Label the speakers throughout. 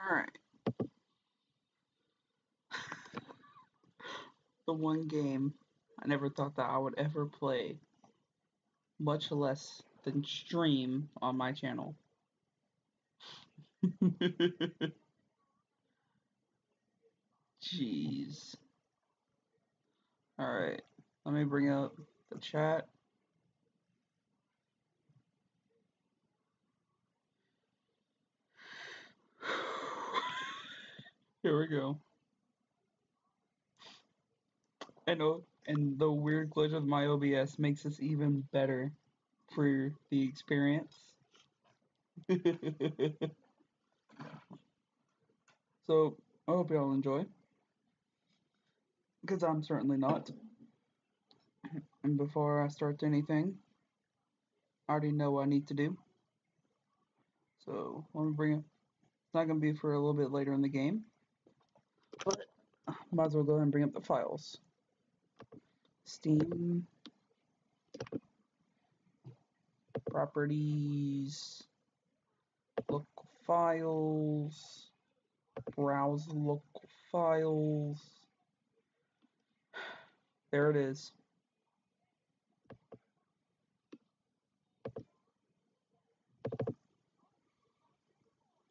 Speaker 1: Alright. The one game I never thought that I would ever play, much less than stream on my channel. Jeez. Alright. Let me bring up the chat. Here we go. And the weird glitch of my OBS makes this even better for the experience. So, I hope y'all enjoy. Because I'm certainly not. And before I start anything, I already know what I need to do. So, let me bring it. It's not going to be for a little bit later in the game. But, might as well go ahead and bring up the files. Steam. Properties. Local files. Browse local files. There it is.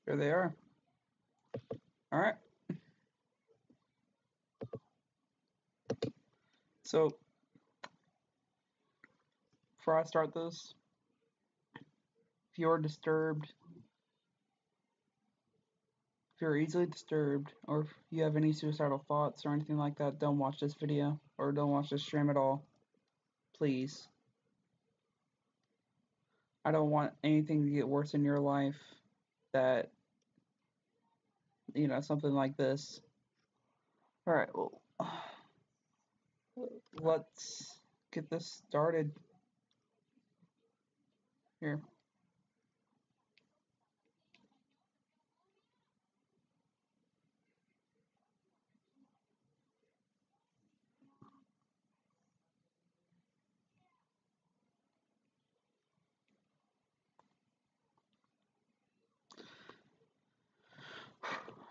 Speaker 1: Here they are. Alright. So, before I start this, if you're disturbed, if you're easily disturbed, or if you have any suicidal thoughts or anything like that, don't watch this video, or don't watch this stream at all. Please. I don't want anything to get worse in your life that, you know, something like this. Alright, well, let's get this started. Here.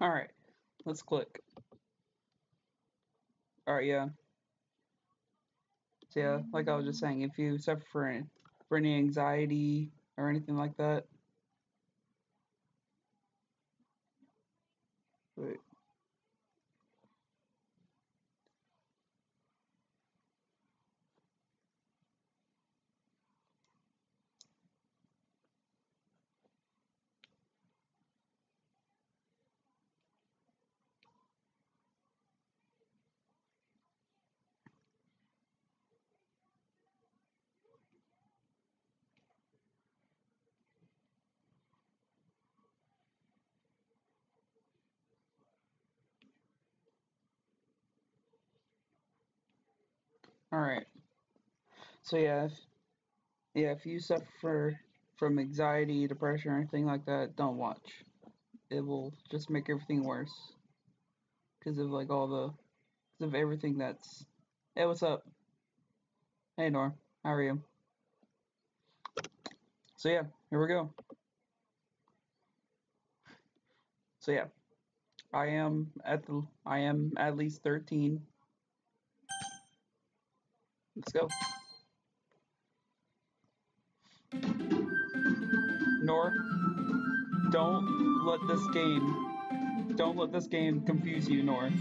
Speaker 1: Alright, let's click. Alright, yeah. So yeah, like I was just saying, if you suffer for any anxiety or anything like that. Wait. Alright. So yeah, if you suffer from anxiety, depression, or anything like that, don't watch. It will just make everything worse. Because of like because of everything that's. Hey, what's up? Hey, Nora. How are you? So yeah, here we go. So yeah, I am at least 13. Let's go. Nora, don't let this game confuse you, Nora.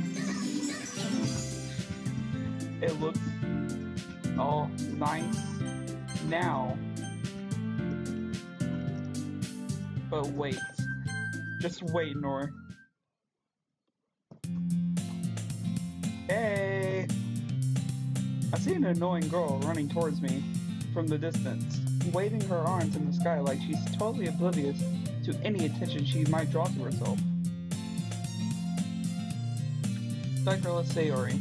Speaker 1: It looks all nice now. But wait. Just wait, Nora. Hey! I see an annoying girl running towards me from the distance, waving her arms in the sky like she's totally oblivious to any attention she might draw to herself. Dr. Sayori,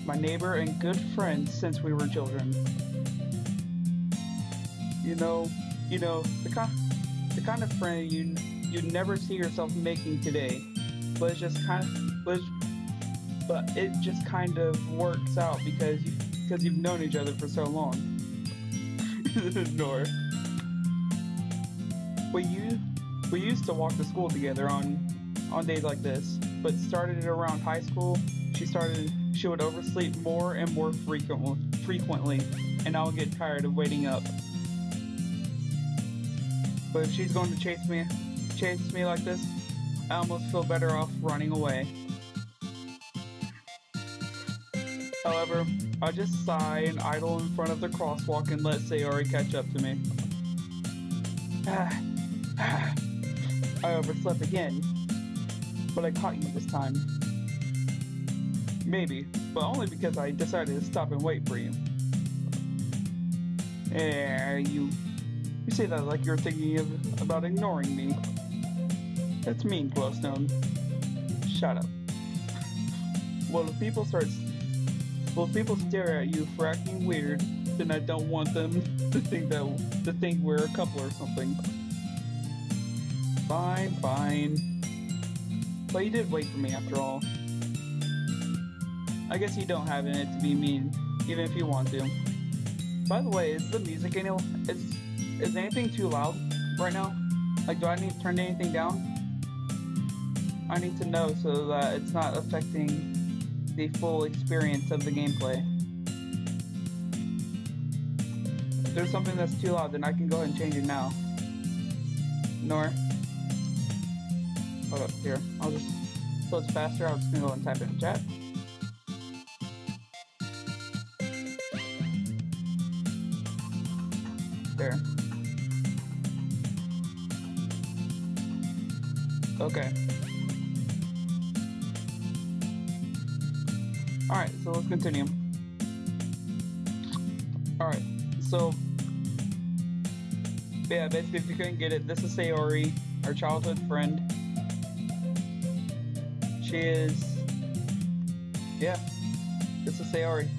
Speaker 1: my neighbor and good friend since we were children. You know, the kind of friend you'd never see yourself making today, but it just kind of works out because you've known each other for so long. Nor. We used to walk to school together on on days like this, but started around high school. She would oversleep more and more frequently, and I would get tired of waiting up. But if she's going to chase me like this, I almost feel better off running away. However, I just sigh and idle in front of the crosswalk and let Sayori catch up to me. I overslept again, but I caught you this time. Maybe, but only because I decided to stop and wait for you. You say that like you're thinking about ignoring me. That's mean, Glowstone. Shut up. Well, if people stare at you for acting weird, then I don't want them to think we're a couple or something. Fine. But you did wait for me after all. I guess you don't have it in it to be mean, even if you want to. By the way, is the music is anything too loud right now? Like, do I need to turn anything down? I need to know so that it's not affecting the full experience of the gameplay. If there's something that's too loud, then I can go ahead and change it now. Nor. Hold up, here. So it's faster, I'm just gonna go and type it in chat. There. Okay. Alright, so let's continue. Alright, so yeah, basically if you couldn't get it, this is Sayori, our childhood friend. She is, yeah, this is Sayori.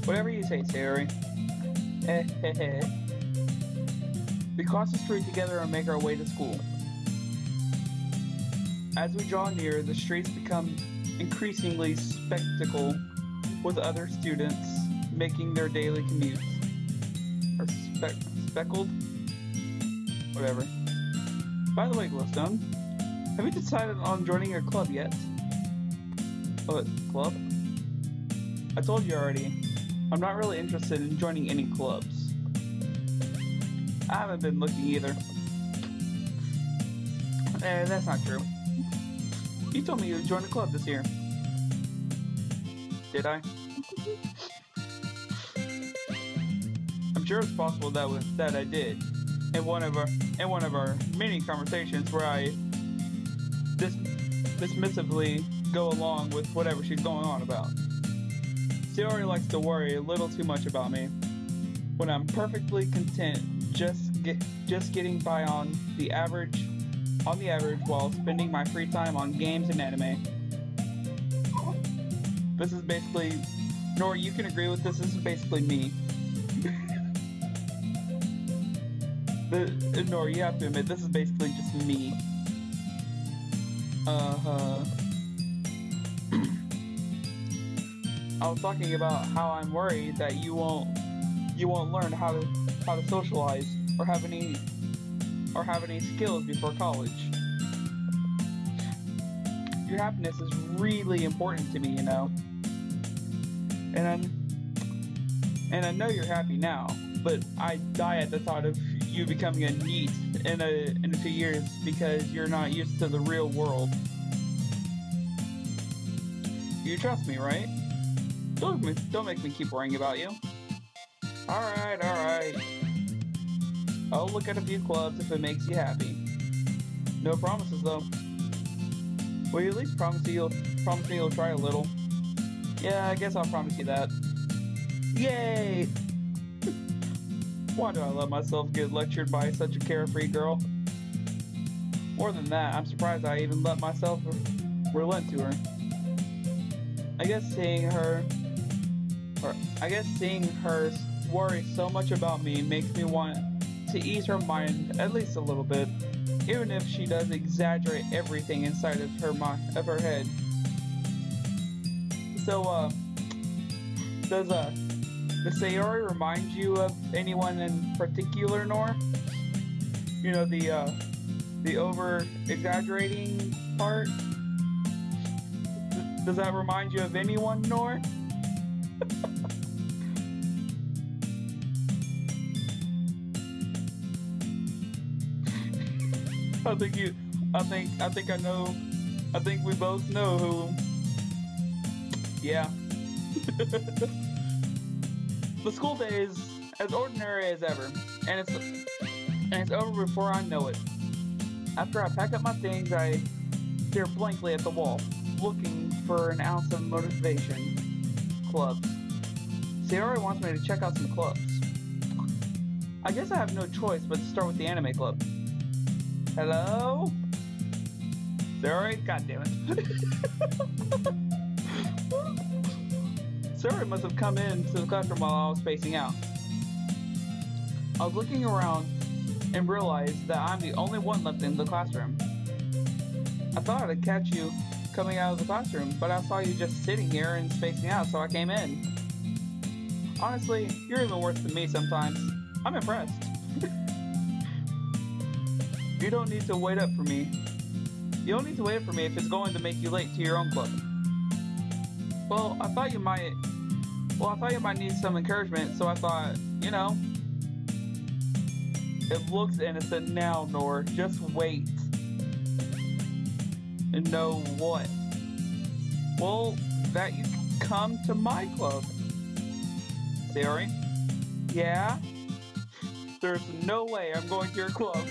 Speaker 1: Whatever you say, Sayori. We cross the street together and make our way to school. As we draw near, the streets become increasingly spectacle with other students making their daily commutes. Or speckled? Whatever. By the way, Glowstone, have you decided on joining your club yet? What, club? I told you already, I'm not really interested in joining any clubs. I haven't been looking either. That's not true. You told me you would join a club this year. Did I? I'm sure it's possible that I did. In one of our many conversations where I dismissively go along with whatever she's going on about. Sayori likes to worry a little too much about me, when I'm perfectly content just getting by on the average while spending my free time on games and anime. This is basically, Nora, you can agree with this is basically me. Nora, you have to admit, this is basically just me. I was talking about how I'm worried that you won't learn how to socialize or have any skills before college. Your happiness is really important to me, you know. And I know you're happy now, but I die at the thought of you becoming a NEET in a few years because you're not used to the real world. You trust me, right? Don't make me keep worrying about you. Alright. I'll look at a few clubs if it makes you happy. No promises though. Will you at least promise me you'll try a little? Yeah, I guess I'll promise you that. Yay! Why do I let myself get lectured by such a carefree girl? More than that, I'm surprised I even let myself relent to her. I guess seeing her worry so much about me makes me want to ease her mind at least a little bit, even if she does exaggerate everything inside of her head. So, does Sayori remind you of anyone in particular, Nor? You know, the The over exaggerating part? Does that remind you of anyone, Nor? I think you. I think I know. I think we both know who. Yeah. The school day is as ordinary as ever, and it's over before I know it. After I pack up my things, I stare blankly at the wall, looking for an ounce of motivation. Clubs. Sayori wants me to check out some clubs. I guess I have no choice but to start with the anime club. Hello? Sayori? God damn it. Sayori must have come into the classroom while I was spacing out. I was looking around and realized that I'm the only one left in the classroom. I thought I'd catch you coming out of the classroom, but I saw you just sitting here and spacing out, so I came in. Honestly, you're even worse than me sometimes. I'm impressed. You don't need to wait up for me. You don't need to wait up for me if it's going to make you late to your own club. Well, I thought you might need some encouragement, so I thought, you know. It looks innocent now, Nor. Just wait. And know what? Well, that you come to my club. Sayori? Yeah? There's no way I'm going to your club.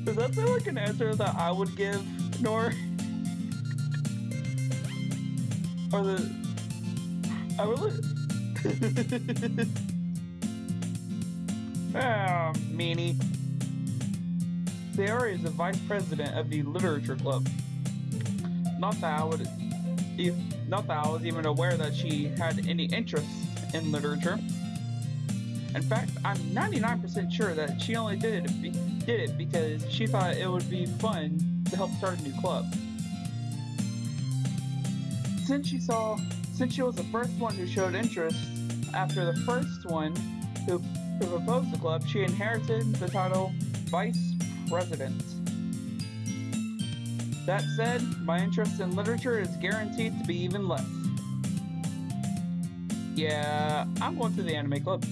Speaker 1: Does that sound like an answer that I would give, Nor? Or the... I really... Ah, meanie. Sayori is the vice president of the literature club. Not that I was even aware that she had any interest in literature. In fact, I'm 99% sure that she only did it because she thought it would be fun to help start a new club. Since she was the first one who showed interest after the first one who proposed the club, she inherited the title Vice President. That said, my interest in literature is guaranteed to be even less. Yeah, I'm going to the anime club.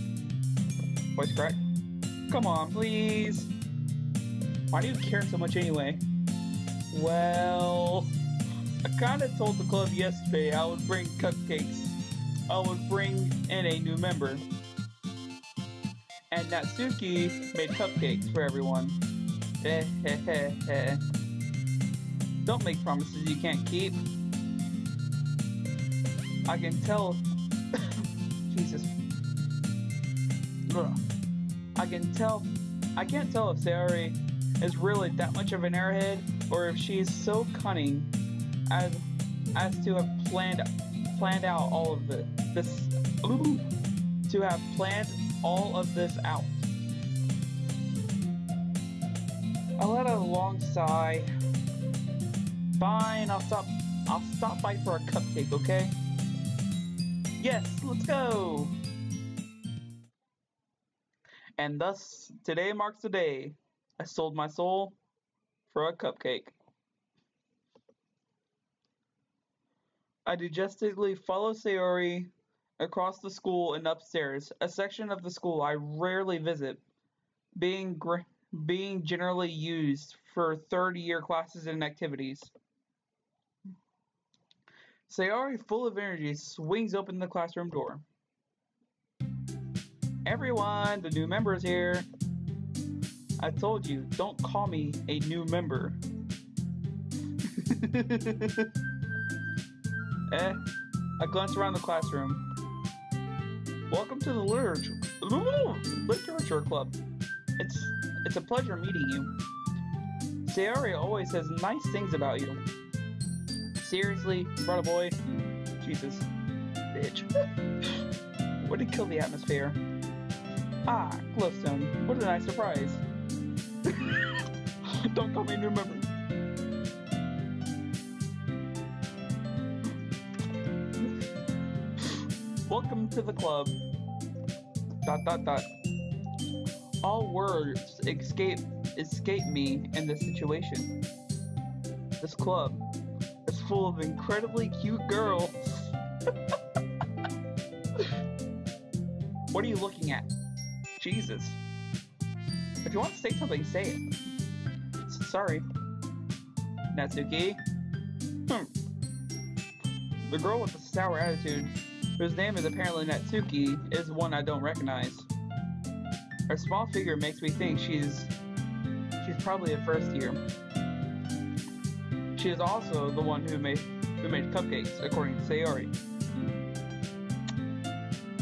Speaker 1: Voice crack. Come on, please. Why do you care so much anyway? Well, I kinda told the club yesterday I would bring cupcakes. I would bring in a new member. And Natsuki made cupcakes for everyone. Don't make promises you can't keep. I can tell. Jesus. Ugh. I can't tell if Sayori is really that much of an airhead, or if she's so cunning as to have planned out all of this. To have planned all of this out. I let out a long sigh. Fine, I'll stop by for a cupcake, okay? Yes, let's go! And thus, today marks the day I sold my soul for a cupcake. I dejectedly follow Sayori across the school and upstairs, a section of the school I rarely visit, being generally used for third-year classes and activities. Sayori, full of energy, swings open the classroom door. Everyone, the new member is here. I told you, don't call me a new member. I glance around the classroom. Welcome to the literature club. It's a pleasure meeting you. Sayori always says nice things about you. Seriously, brother boy? Jesus. Bitch. Way to kill the atmosphere. Ah, glowstone. What a nice surprise. Don't call me a new member. Welcome to the club. ... all words escape me in this situation. This club is full of incredibly cute girls. What are you looking at? Jesus. If you want to say something, say it. Sorry. Natsuki. The girl with the sour attitude, whose name is apparently Natsuki, is one I don't recognize. Her small figure makes me think she's probably a first year. She is also the one who made cupcakes, according to Sayori.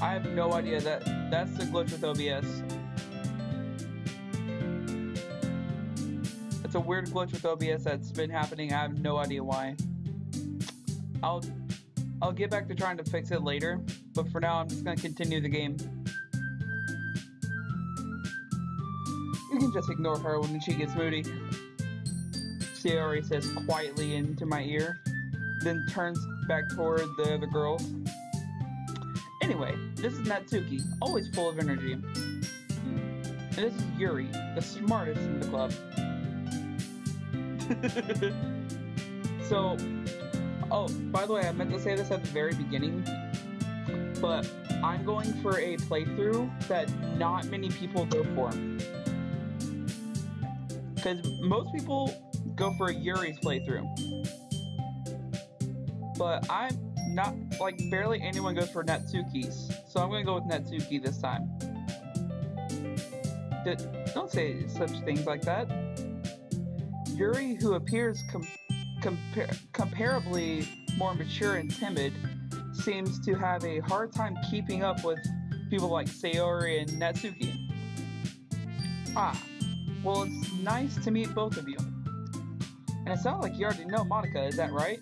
Speaker 1: I have no idea that's the glitch with OBS. It's a weird glitch with OBS that's been happening. I have no idea why. I'll get back to trying to fix it later, but for now I'm just gonna continue the game. You can just ignore her when she gets moody. Sayori says quietly into my ear, then turns back toward the other girls. Anyway, this is Natsuki, always full of energy. And this is Yuri, the smartest in the club. So, oh, by the way, I meant to say this at the very beginning, but I'm going for a playthrough that not many people go for. Because most people go for Yuri's playthrough. But I'm not, like, barely anyone goes for Natsuki's. So I'm going to go with Natsuki this time. Don't say such things like that. Yuri, who appears comparably more mature and timid, seems to have a hard time keeping up with people like Sayori and Natsuki. Ah, well, it's nice to meet both of you. And it sounds like you already know Monica, is that right?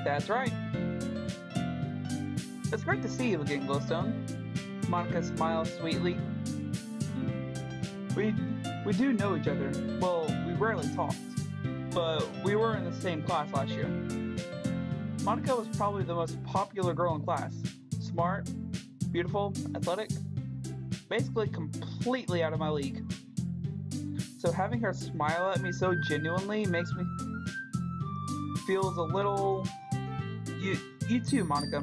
Speaker 1: That's right. It's great to see you again, Glowstone. Monica smiles sweetly. We do know each other. Well, we rarely talked, but we were in the same class last year. Monica was probably the most popular girl in class. Smart, beautiful, athletic, basically completely out of my league. So having her smile at me so genuinely makes me feels a little... You too, Monica.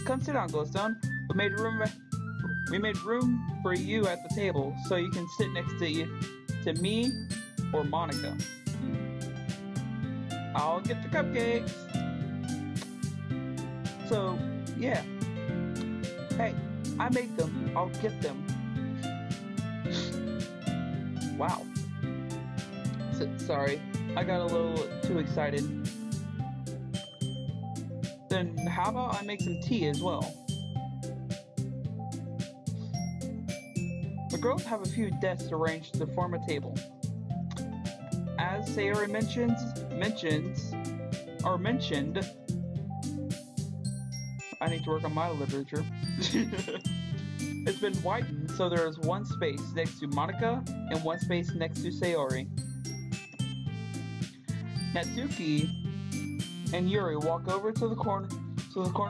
Speaker 1: Come sit down, Glowstone. We made room for you at the table, so you can sit next to me or Monica. I'll get the cupcakes. So, yeah. Hey, I made them. I'll get them. Wow. Sorry, I got a little too excited. Then how about I make some tea as well? The girls have a few desks arranged to form a table. As Sayori mentioned, I need to work on my literature. It's been widened, so there is one space next to Monica and one space next to Sayori. Natsuki and Yuri walk over to the corner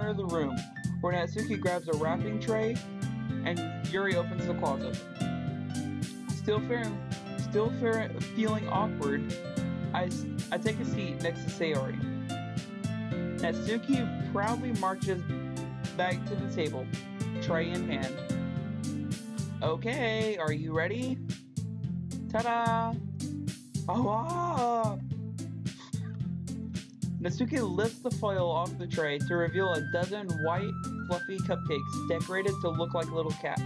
Speaker 1: of the room, where Natsuki grabs a wrapping tray and Yuri opens the closet. Still feeling awkward, I take a seat next to Sayori. Natsuki proudly marches back to the table, tray in hand. Okay, are you ready? Ta-da! Oh, ah! Natsuki lifts the foil off the tray to reveal a dozen white, fluffy cupcakes decorated to look like little cats.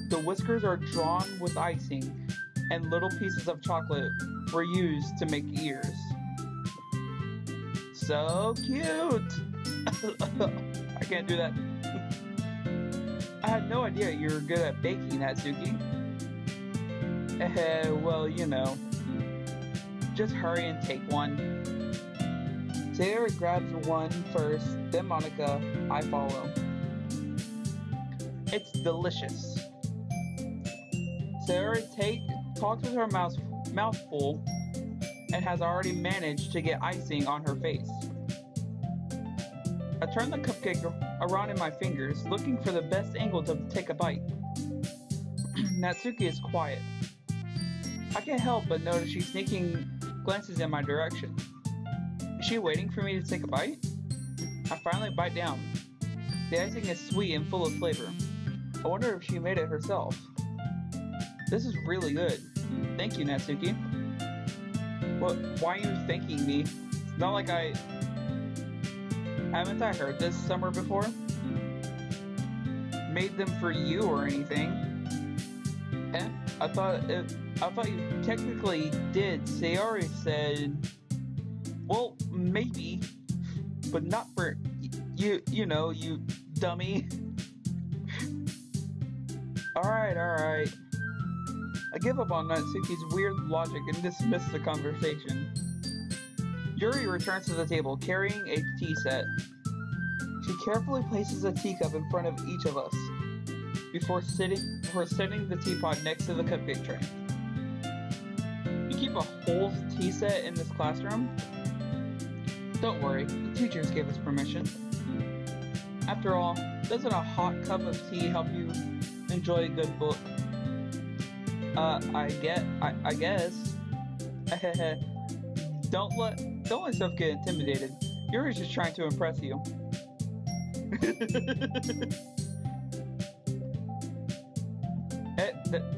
Speaker 1: The whiskers are drawn with icing, and little pieces of chocolate were used to make ears. So cute! I can't do that. I had no idea you were good at baking, Natsuki. Well, you know. Just hurry and take one. Sayori grabs one first, then Monica, I follow. It's delicious. Sayori talks with her mouth full and has already managed to get icing on her face. I turn the cupcake around in my fingers, looking for the best angle to take a bite. Natsuki is quiet. I can't help but notice she's sneaking glances in my direction. Is she waiting for me to take a bite? I finally bite down. The icing is sweet and full of flavor. I wonder if she made it herself. This is really good. Thank you, Natsuki. What? Why are you thanking me? It's not like haven't I heard this somewhere before? Made them for you or anything? Eh? I thought you technically did. Sayori said, well, maybe, but not for you. You know, you dummy. All right. I give up on Natsuki's weird logic and dismiss the conversation. Yuri returns to the table, carrying a tea set. She carefully places a teacup in front of each of us, before setting the teapot next to the cupcake tray. You keep a whole tea set in this classroom? Don't worry, the teachers gave us permission. After all, doesn't a hot cup of tea help you enjoy a good book? I guess. Don't let yourself get intimidated. Yuri's just trying to impress you.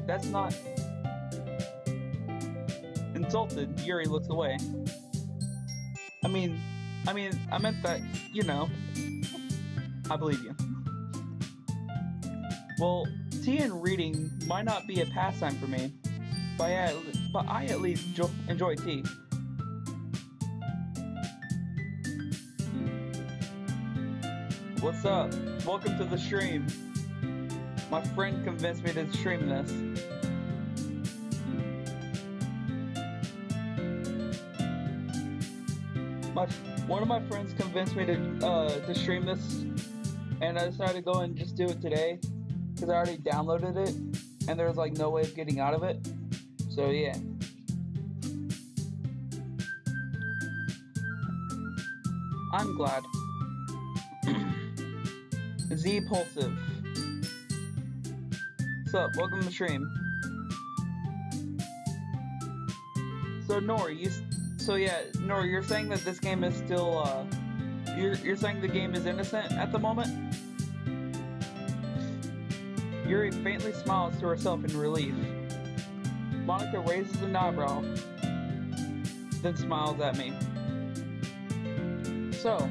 Speaker 1: That's not... Insulted, Yuri looks away. I meant that, you know. I believe you. Well, tea and reading might not be a pastime for me, but I at least enjoy tea. What's up? Welcome to the stream. My friend convinced me to stream this. One of my friends convinced me to stream this, and I decided to go and just do it today because I already downloaded it, and there was like no way of getting out of it. So yeah. I'm glad. Z-Pulsive. What's up? Welcome to the stream. So Nori, you're saying that this game is still, you're saying the game is innocent at the moment? Yuri faintly smiles to herself in relief. Monica raises an eyebrow, then smiles at me. So,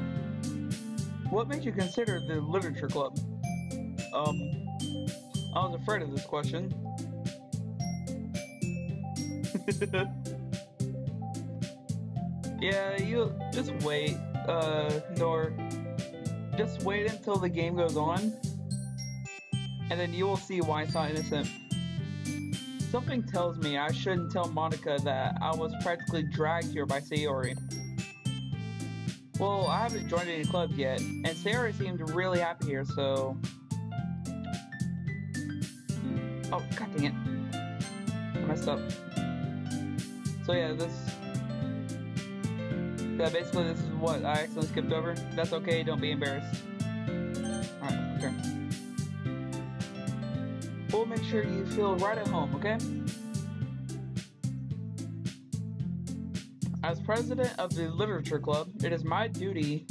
Speaker 1: what made you consider the literature club? I was afraid of this question. Yeah, you just wait, Nor. Just wait until the game goes on, and then you will see why it's not innocent. Something tells me I shouldn't tell Monica that I was practically dragged here by Sayori. Well, I haven't joined any clubs yet, and Sayori seemed really happy here, so... Oh, god dang it. I messed up. So yeah, basically this is what I accidentally skipped over. That's okay, don't be embarrassed. Alright, okay. We'll make sure you feel right at home, okay? As president of the literature club, it is my duty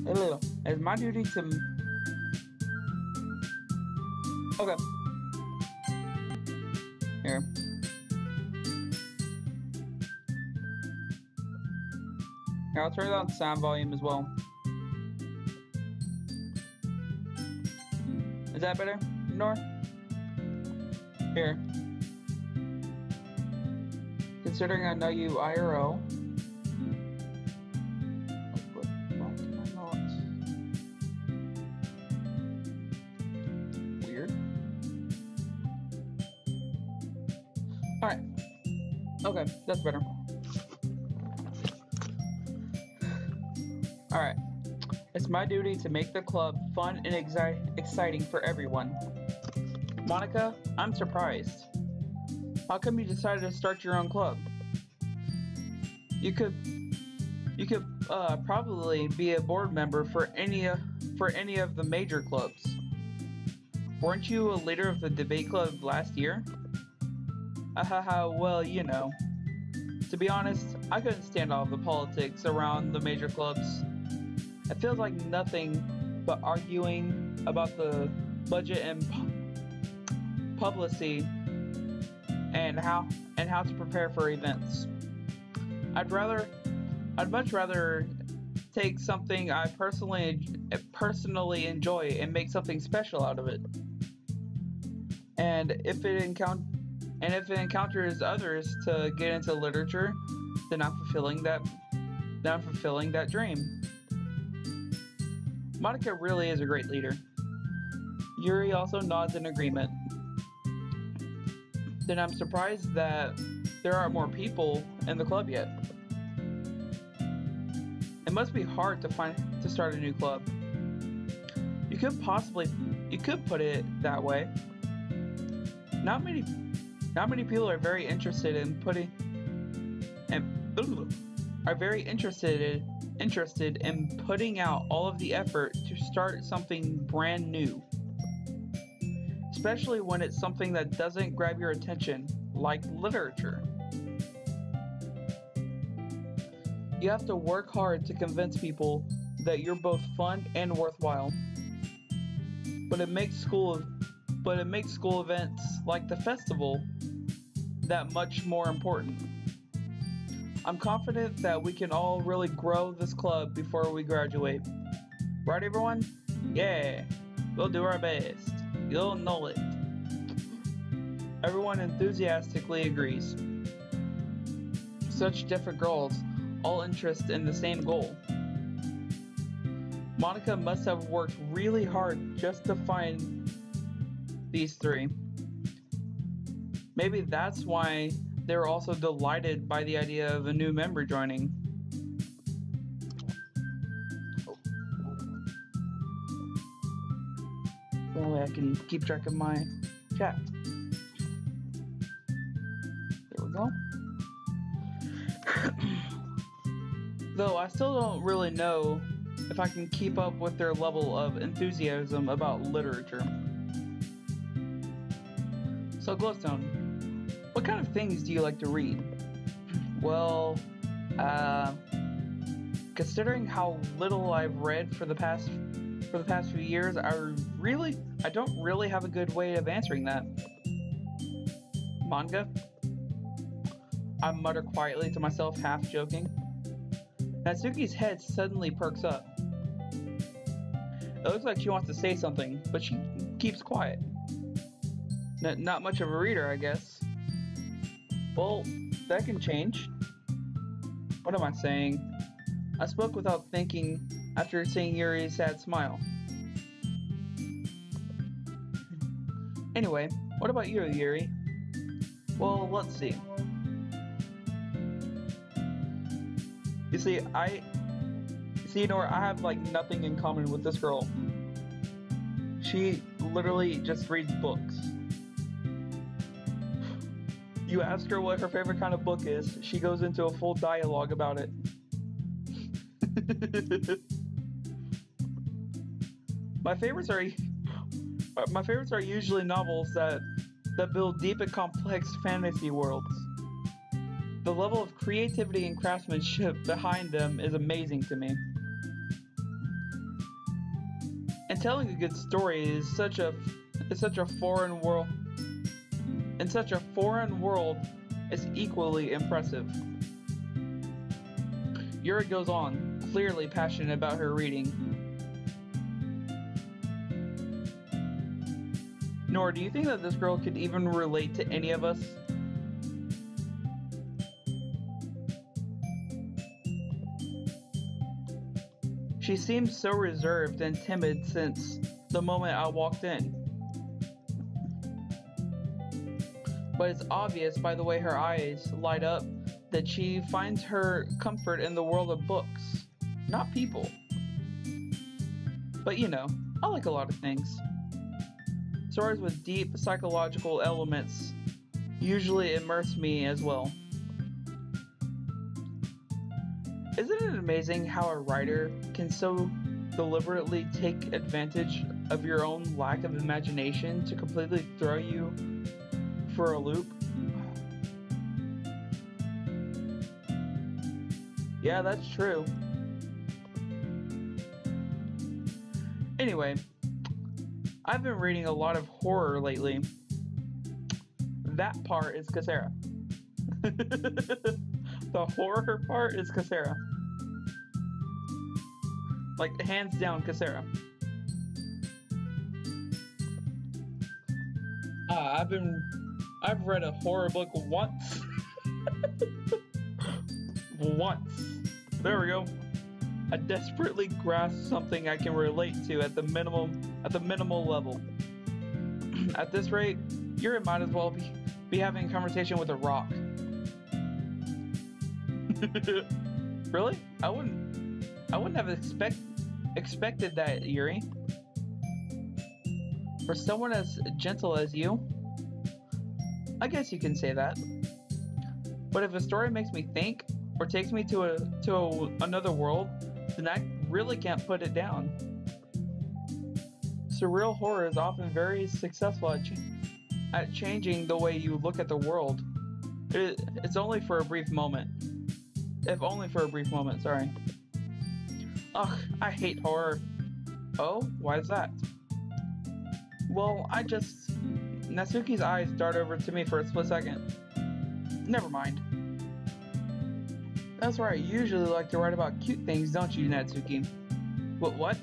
Speaker 1: to... Okay. Here. Here, I'll turn down the sound volume as well. Is that better, Nor? Here. Considering I know you IRL. Weird. Alright. Okay, that's better. Alright. It's my duty to make the club fun and exciting for everyone. Monica, I'm surprised. How come you decided to start your own club? You could Probably be a board member for any of the major clubs. Weren't you a leader of the debate club last year? Well, you know. To be honest, I couldn't stand all the politics around the major clubs. It feels like nothing but arguing about the budget and publicity and how to prepare for events. I'd rather I'd much rather take something I personally enjoy and make something special out of it. And if it encounters others to get into literature, then I'm fulfilling that dream. Monica really is a great leader. Yuri also nods in agreement. Then I'm surprised that there aren't more people in the club yet. It must be hard to start a new club. You could put it that way. Not many people are very interested in putting and are very interested in putting out all of the effort to start something brand new. Especially when it's something that doesn't grab your attention, like literature. You have to work hard to convince people that you're both fun and worthwhile. But it makes school events like the festival that much more important. I'm confident that we can all really grow this club before we graduate. Right, everyone? Yeah, we'll do our best. You'll know it. Everyone enthusiastically agrees. Such different girls, all interested in the same goal. Monica must have worked really hard just to find these three. Maybe that's why they were also delighted by the idea of a new member joining. That way I can keep track of my chat. There we go. Though I still don't really know if I can keep up with their level of enthusiasm about literature. So Glowstone, what kind of things do you like to read? Well, considering how little I've read for the past few years, I don't really have a good way of answering that. Manga? I mutter quietly to myself, half joking. Natsuki's head suddenly perks up. It looks like she wants to say something, but she keeps quiet. Not much of a reader, I guess. Well, that can change. What am I saying? I spoke without thinking after seeing Yuri's sad smile. Anyway, what about you, Yuri? Well, let's see. Nora, I have like nothing in common with this girl. She literally just reads books. You ask her what her favorite kind of book is, she goes into a full dialogue about it. My favorites are usually novels that build deep and complex fantasy worlds. The level of creativity and craftsmanship behind them is amazing to me. And telling a good story is such a foreign world. In such a foreign world, is equally impressive. Yuri goes on, clearly passionate about her reading. Nora, do you think that this girl could even relate to any of us? She seems so reserved and timid since the moment I walked in. But it's obvious by the way her eyes light up that she finds her comfort in the world of books, not people. But you know, I like a lot of things. Stories with deep psychological elements usually immerse me as well. Isn't it amazing how a writer can so deliberately take advantage of your own lack of imagination to completely throw you for a loop? Yeah, that's true. Anyway, I've been reading a lot of horror lately. That part is Casera. The horror part is Casera. Like, hands down, Casera. I've read a horror book once. Once. There we go. I desperately grasp something I can relate to at the minimal level. At this rate, you might as well be having a conversation with a rock. Really? I wouldn't have expected that, Yuri. For someone as gentle as you, I guess you can say that. But if a story makes me think or takes me to another world, then I really can't put it down. Surreal horror is often very successful at changing the way you look at the world. It's only for a brief moment. If only for a brief moment, sorry. Ugh, I hate horror. Oh, why is that? Well, Natsuki's eyes dart over to me for a split second. Never mind. That's right, you usually like to write about cute things, don't you, Natsuki? What?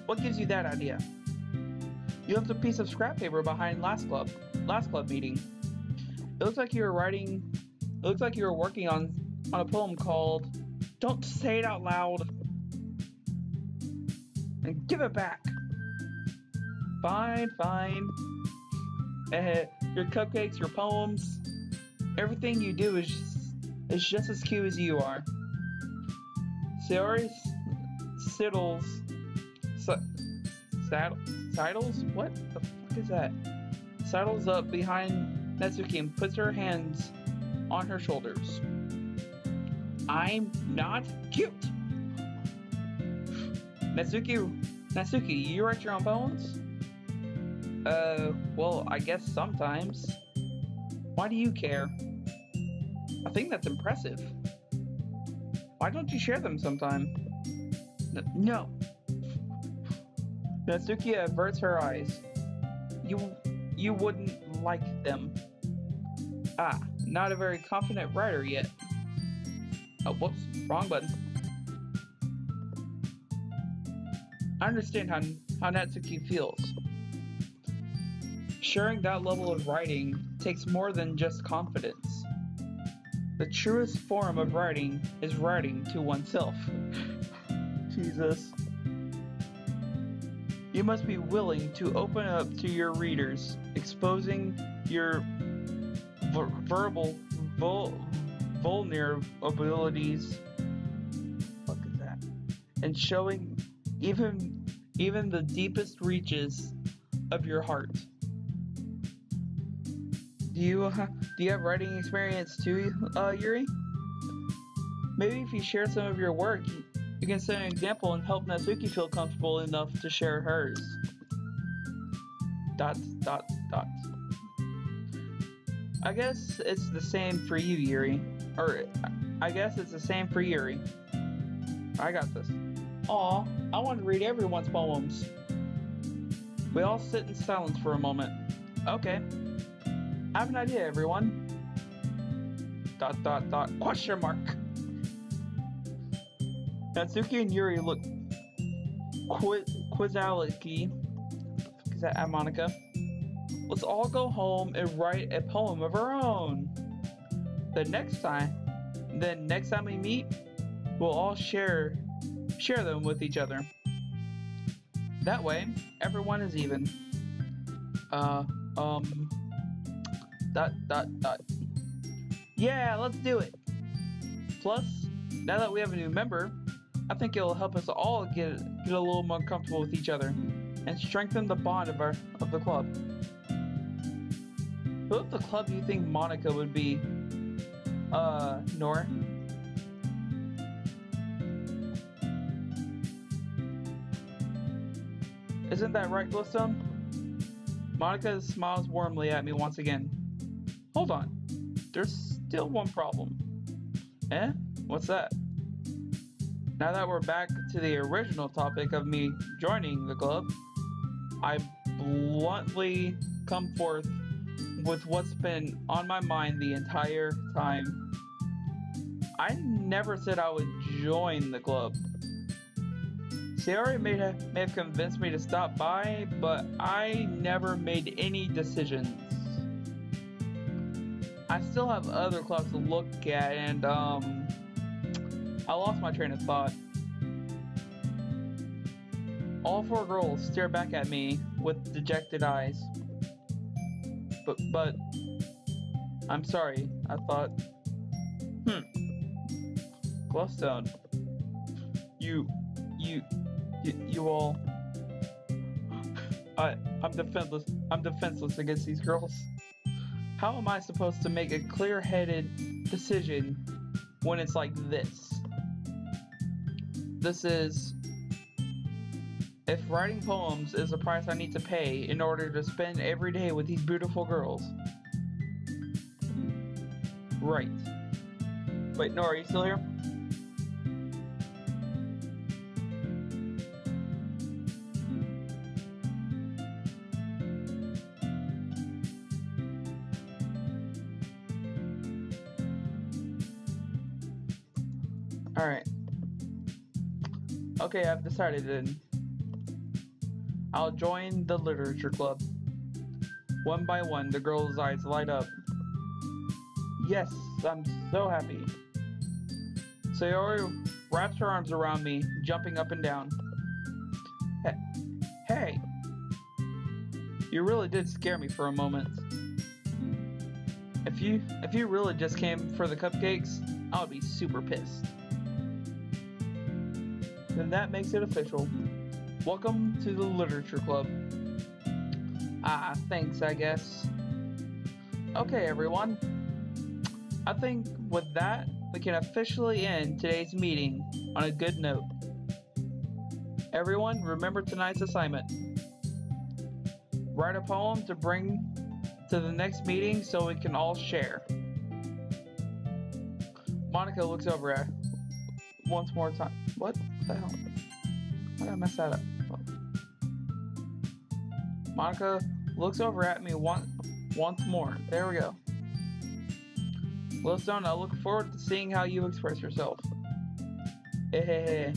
Speaker 1: What gives you that idea? You left a piece of scrap paper behind last club meeting. It looks like you were working on a poem called Don't Say It Out Loud. And give it back. Fine. Your cupcakes, your poems, everything you do is just as cute as you are. Sayori sidles? What the fuck is that? Sidles up behind Natsuki and puts her hands on her shoulders. I'm not cute! Natsuki, you write your own poems? Well, I guess sometimes. Why do you care? I think that's impressive. Why don't you share them sometime? No. Natsuki averts her eyes. You wouldn't like them. Ah, not a very confident writer yet. Oh, whoops, wrong button. I understand how Natsuki feels. Sharing that level of writing takes more than just confidence. The truest form of writing is writing to oneself. Jesus. You must be willing to open up to your readers, exposing your verbal vulnerabilities. What is that? And showing even the deepest reaches of your heart. Do you have writing experience too, Yuri? Maybe if you share some of your work, you can set an example and help Natsuki feel comfortable enough to share hers. ... I guess it's the same for you, Yuri. I guess it's the same for Yuri. I got this. Aw, I want to read everyone's poems. We all sit in silence for a moment. Okay. I have an idea, everyone. ... Question mark. Natsuki and Yuri look quizzical. Is that Monica? Let's all go home and write a poem of our own. Then next time we meet, we'll all share them with each other. That way, everyone is even. ... Yeah, let's do it. Plus, now that we have a new member, I think it'll help us all get a little more comfortable with each other and strengthen the bond of the club. Who of the club do you think Monica would be, Nora? Isn't that right, Glowstone? Monica smiles warmly at me once again. Hold on. There's still one problem. Eh? What's that? Now that we're back to the original topic of me joining the club, I bluntly come forth with what's been on my mind the entire time. I never said I would join the club. Sayori may have convinced me to stop by, but I never made any decisions. I still have other clubs to look at, and I lost my train of thought. All four girls stare back at me with dejected eyes. But I'm sorry, I thought. Glowstone. You all. I'm defenseless against these girls. How am I supposed to make a clear-headed decision when it's like this? This is... If writing poems is the price I need to pay in order to spend every day with these beautiful girls. Right. Wait, Nora, are you still here? Alright. Okay, I've decided then. I'll join the literature club. One by one, the girl's eyes light up. Yes, I'm so happy. Sayori wraps her arms around me, jumping up and down. Hey! You really did scare me for a moment. If you really just came for the cupcakes, I would be super pissed. Then that makes it official. Welcome to the Literature Club. Thanks, I guess. Okay, everyone. I think with that, we can officially end today's meeting on a good note. Everyone, remember tonight's assignment. Write a poem to bring to the next meeting so we can all share. Monica looks over at once more time. What the hell? How did I mess that up? Monica looks over at me once more. There we go. Glowstone, I look forward to seeing how you express yourself. Yeah.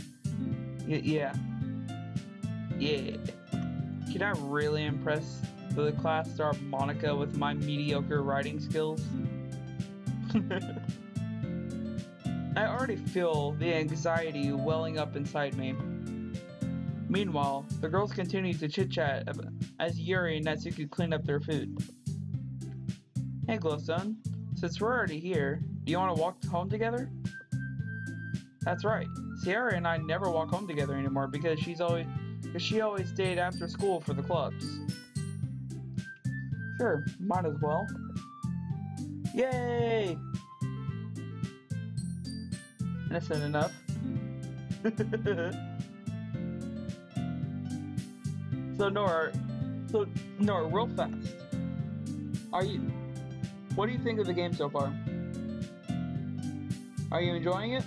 Speaker 1: Can I really impress the class star Monica with my mediocre writing skills? I already feel the anxiety welling up inside me. Meanwhile, the girls continue to chit-chat as Yuri and Natsuki clean up their food. Hey Glowstone, since we're already here, do you want to walk home together? That's right. Sierra and I never walk home together anymore because she always stayed after school for the clubs. Sure, might as well. Yay! Innocent enough. So Nora, real fast. What do you think of the game so far? Are you enjoying it?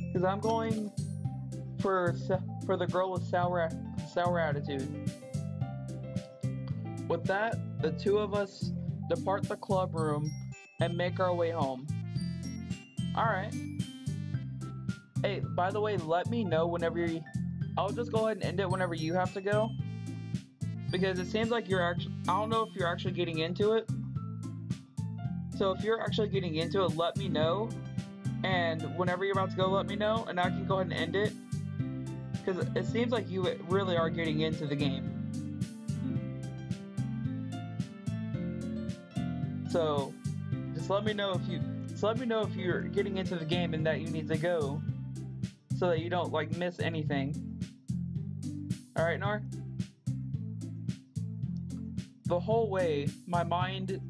Speaker 1: Because I'm going for the girl with sour attitude. With that, the two of us depart the club room and make our way home. Alright. Hey, by the way, let me know whenever I'll just go ahead and end it whenever you have to go. Because it seems like I don't know if you're actually getting into it. So if you're actually getting into it, let me know. And whenever you're about to go, let me know. And I can go ahead and end it. Because it seems like you really are getting into the game. So just let me know if you're getting into the game and that you need to go, so that you don't miss anything. All right, Nor? The whole way, my mind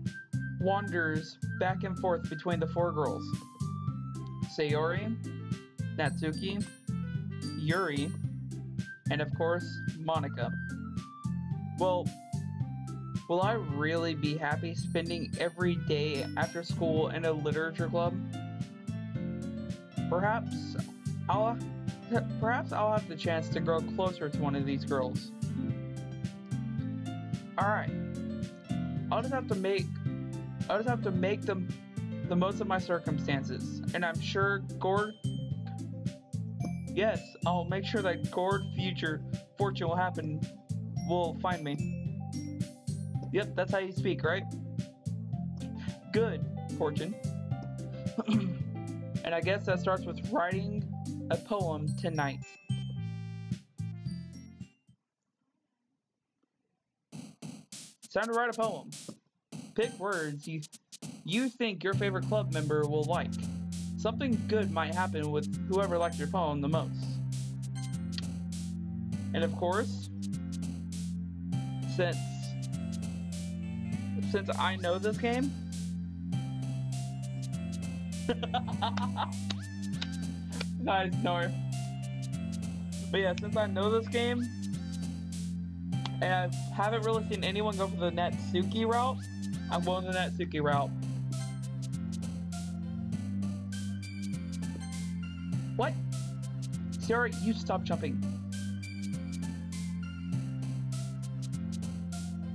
Speaker 1: wanders back and forth between the four girls: Sayori, Natsuki, Yuri, and of course, Monica. Well, will I really be happy spending every day after school in a literature club? Perhaps I'll perhaps I'll have the chance to grow closer to one of these girls. All right, I'll just have to make the most of my circumstances, and I'm sure Gord. Yes, I'll make sure that Gord future fortune will find me. Yep, that's how you speak, right? Good, fortune. And I guess that starts with writing a poem tonight. It's time to write a poem. Pick words you think your favorite club member will like. Something good might happen with whoever likes your poem the most. And of course, since I know this game, nice, Nor. But yeah, since I know this game, and I haven't really seen anyone go for the Natsuki route, I'm going the Natsuki route. What? Sarah, you stop jumping.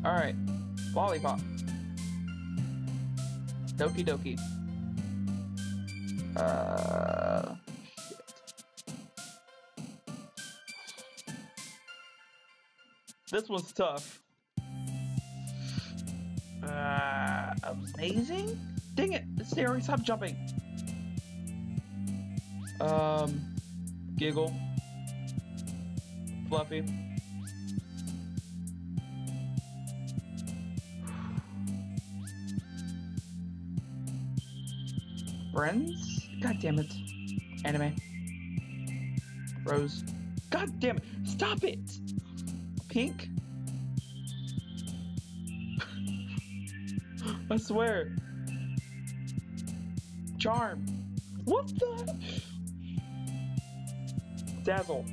Speaker 1: Alright, lollipop. Doki doki. Shit. This one's tough. Amazing? Dang it, Sarah, stop jumping. Giggle. Fluffy. Friends? God damn it. Anime. Rose. God damn it. Stop it! Pink? I swear. Charm. What the? Dazzle.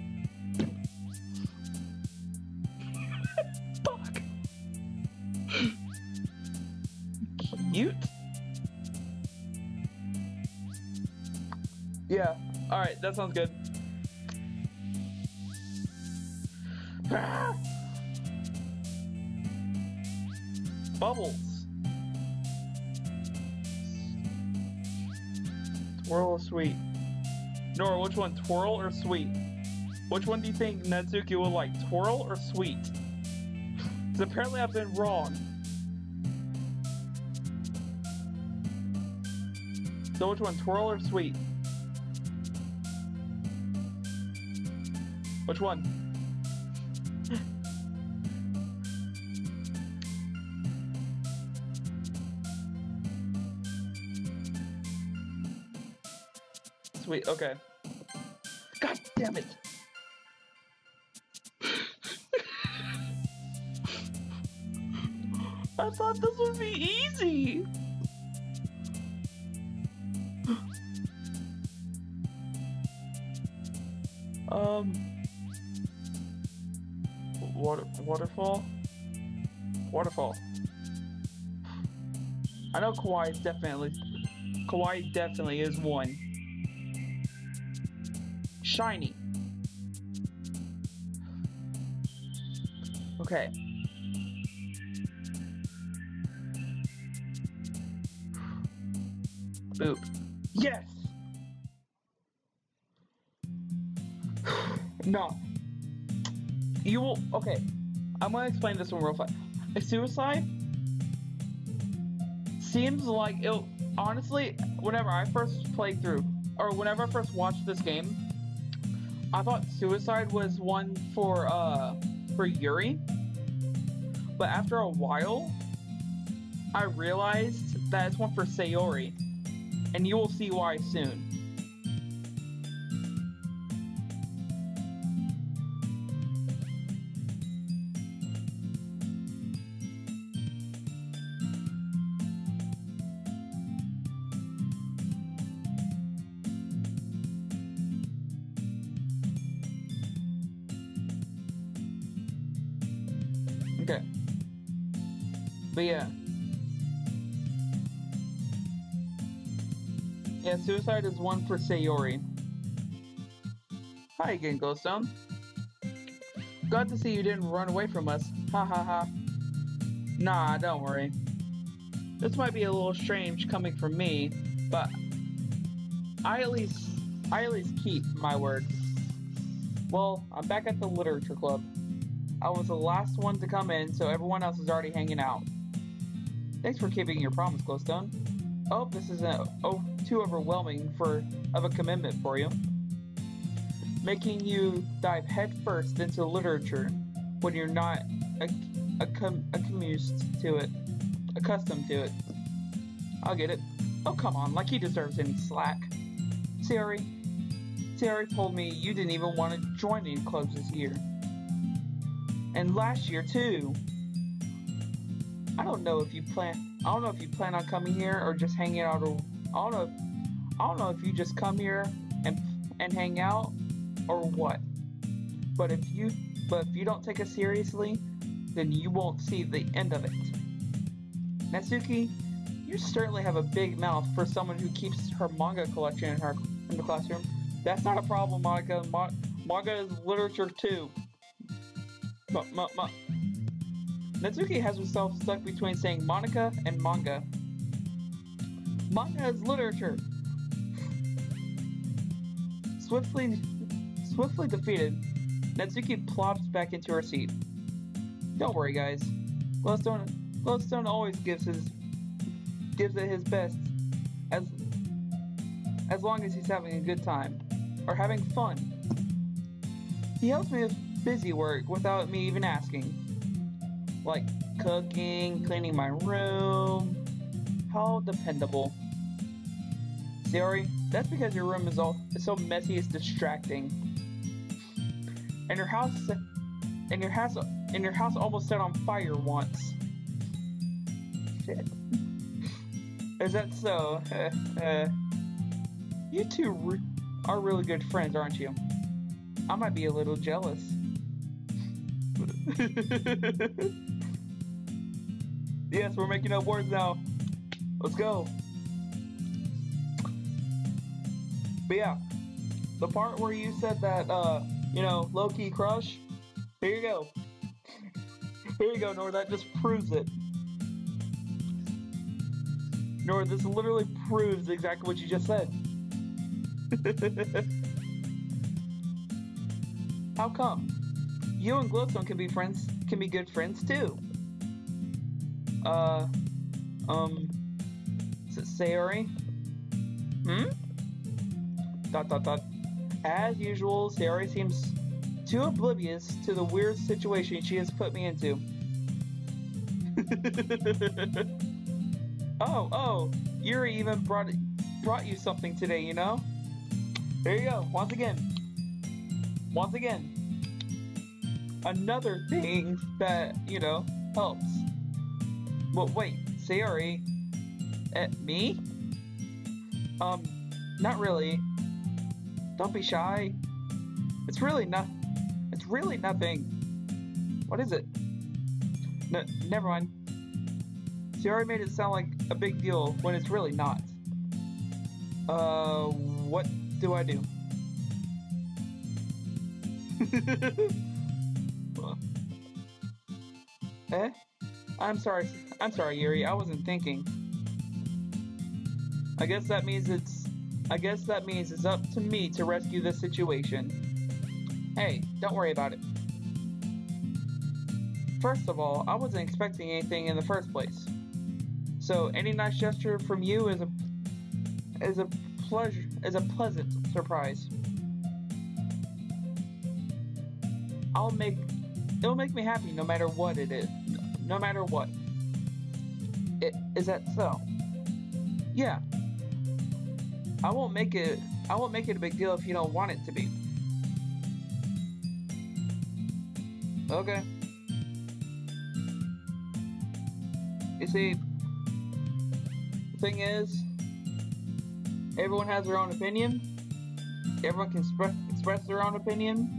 Speaker 1: Fuck. Cute? Yeah. Alright, that sounds good. Ah! Bubbles. Twirl or sweet? Nora, which one, twirl or sweet? Which one do you think Natsuki will like, twirl or sweet? Because apparently I've been wrong. So which one, twirl or sweet? Which one? Sweet, okay. God damn it! I thought this would be easy! Waterfall? Waterfall. I know Kawaii definitely is one. Shiny. Okay. Boop. Yes! No. You will. Okay. I'm gonna explain this one real fast. A suicide seems like it. Honestly, whenever I first played through, or whenever I first watched this game, I thought suicide was one for Yuri. But after a while, I realized that it's one for Sayori. And you will see why soon. Okay. But yeah. Yeah, suicide is one for Sayori. Hi again, Glowstone. Glad to see you didn't run away from us. Ha ha ha. Nah, don't worry. This might be a little strange coming from me, but I at least keep my word. Well, I'm back at the literature club. I was the last one to come in, so everyone else is already hanging out. Thanks for keeping your promise, Glowstone. I hope this isn't too overwhelming of a commitment for you. Making you dive headfirst into literature when you're not accustomed to it. I'll get it. Oh, come on, like he deserves any slack. Sayori told me you didn't even want to join any clubs this year. And last year, too. I don't know if you plan on coming here or just hanging out, or I don't know if you just come here and hang out or what. But if you don't take it seriously, then you won't see the end of it. Natsuki, you certainly have a big mouth for someone who keeps her manga collection in the classroom. That's not a problem, Monica. Manga is literature too. Natsuki has herself stuck between saying Monica and manga. Manga is literature. Swiftly defeated, Natsuki plops back into her seat. Don't worry, guys. Glowstone always gives it his best, as long as he's having a good time or having fun. He helps me with busy work without me even asking, like cooking, cleaning my room. How dependable. Sayori, that's because your room is so messy it's distracting. And your house almost set on fire once. Shit. Is that so? You two are really good friends, aren't you? I might be a little jealous. Yes, we're making up words now. Let's go. But yeah, the part where you said that, low-key crush, here you go. Here you go, Nora, that just proves it. Nora, this literally proves exactly what you just said. How come? You and Glowstone can be good friends too. Sayori? As usual, Sayori seems too oblivious to the weird situation she has put me into. Oh, Yuri even brought you something today, you know? There you go, once again. Another thing that, helps. Well, wait, Sayori? Me? Not really. Don't be shy. It's really nothing. What is it? Never mind. Sayori made it sound like a big deal when it's really not. What do I do? I'm sorry, Yuri. I wasn't thinking. I guess that means it's up to me to rescue this situation. Hey, don't worry about it. First of all, I wasn't expecting anything in the first place. So any nice gesture from you is a pleasant surprise. It'll make me happy no matter what it is. No matter what. Is that so? Yeah. I won't make it a big deal if you don't want it to be. Okay. You see, the thing is, everyone has their own opinion. Everyone can express their own opinion.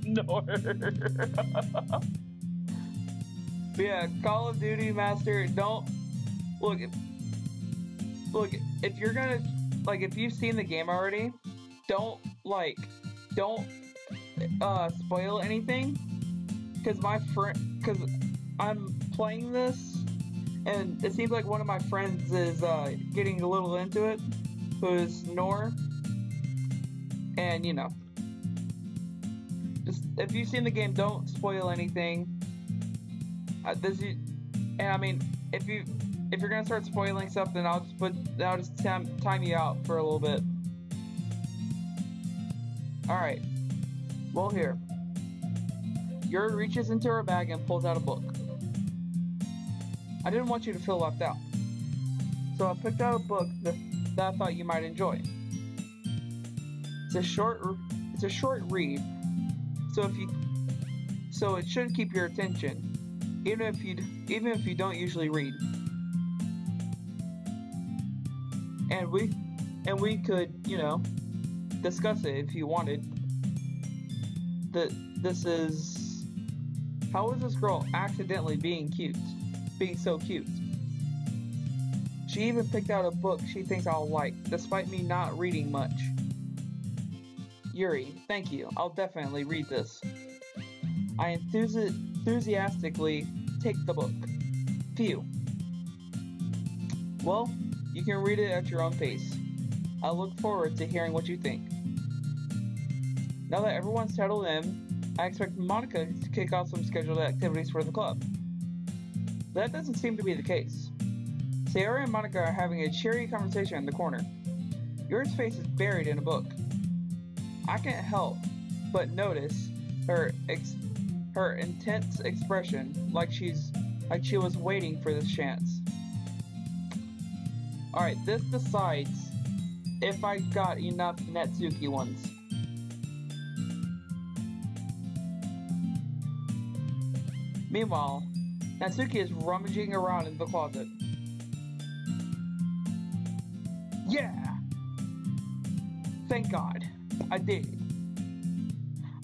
Speaker 1: Nor. Yeah, Call of Duty Master, don't look. Look, if you're gonna like, if you've seen the game already, don't don't spoil anything, because I'm playing this, and it seems like one of my friends is getting a little into it, who's Nor, and just if you've seen the game, don't spoil anything. And I mean, if you're gonna start spoiling stuff, then I'll just time you out for a little bit. All right. Well, here. Yuri reaches into her bag and pulls out a book. I didn't want you to feel left out, so I picked out a book that I thought you might enjoy. It's a short read, so it should keep your attention, even if you don't usually read. And we could, discuss it if you wanted. This is, how is this girl accidentally being so cute? She even picked out a book she thinks I'll like, despite me not reading much. Yuri, thank you. I'll definitely read this. I enthusiastically take the book. Phew. Well, you can read it at your own pace. I look forward to hearing what you think. Now that everyone's settled in, I expect Monica to kick off some scheduled activities for the club. That doesn't seem to be the case. Sayori and Monica are having a cheery conversation in the corner. Yuri's face is buried in a book. I can't help but notice her intense expression, like she was waiting for this chance. Alright, this decides if I got enough Natsuki ones. Meanwhile, Natsuki is rummaging around in the closet. Yeah! Thank God, I did.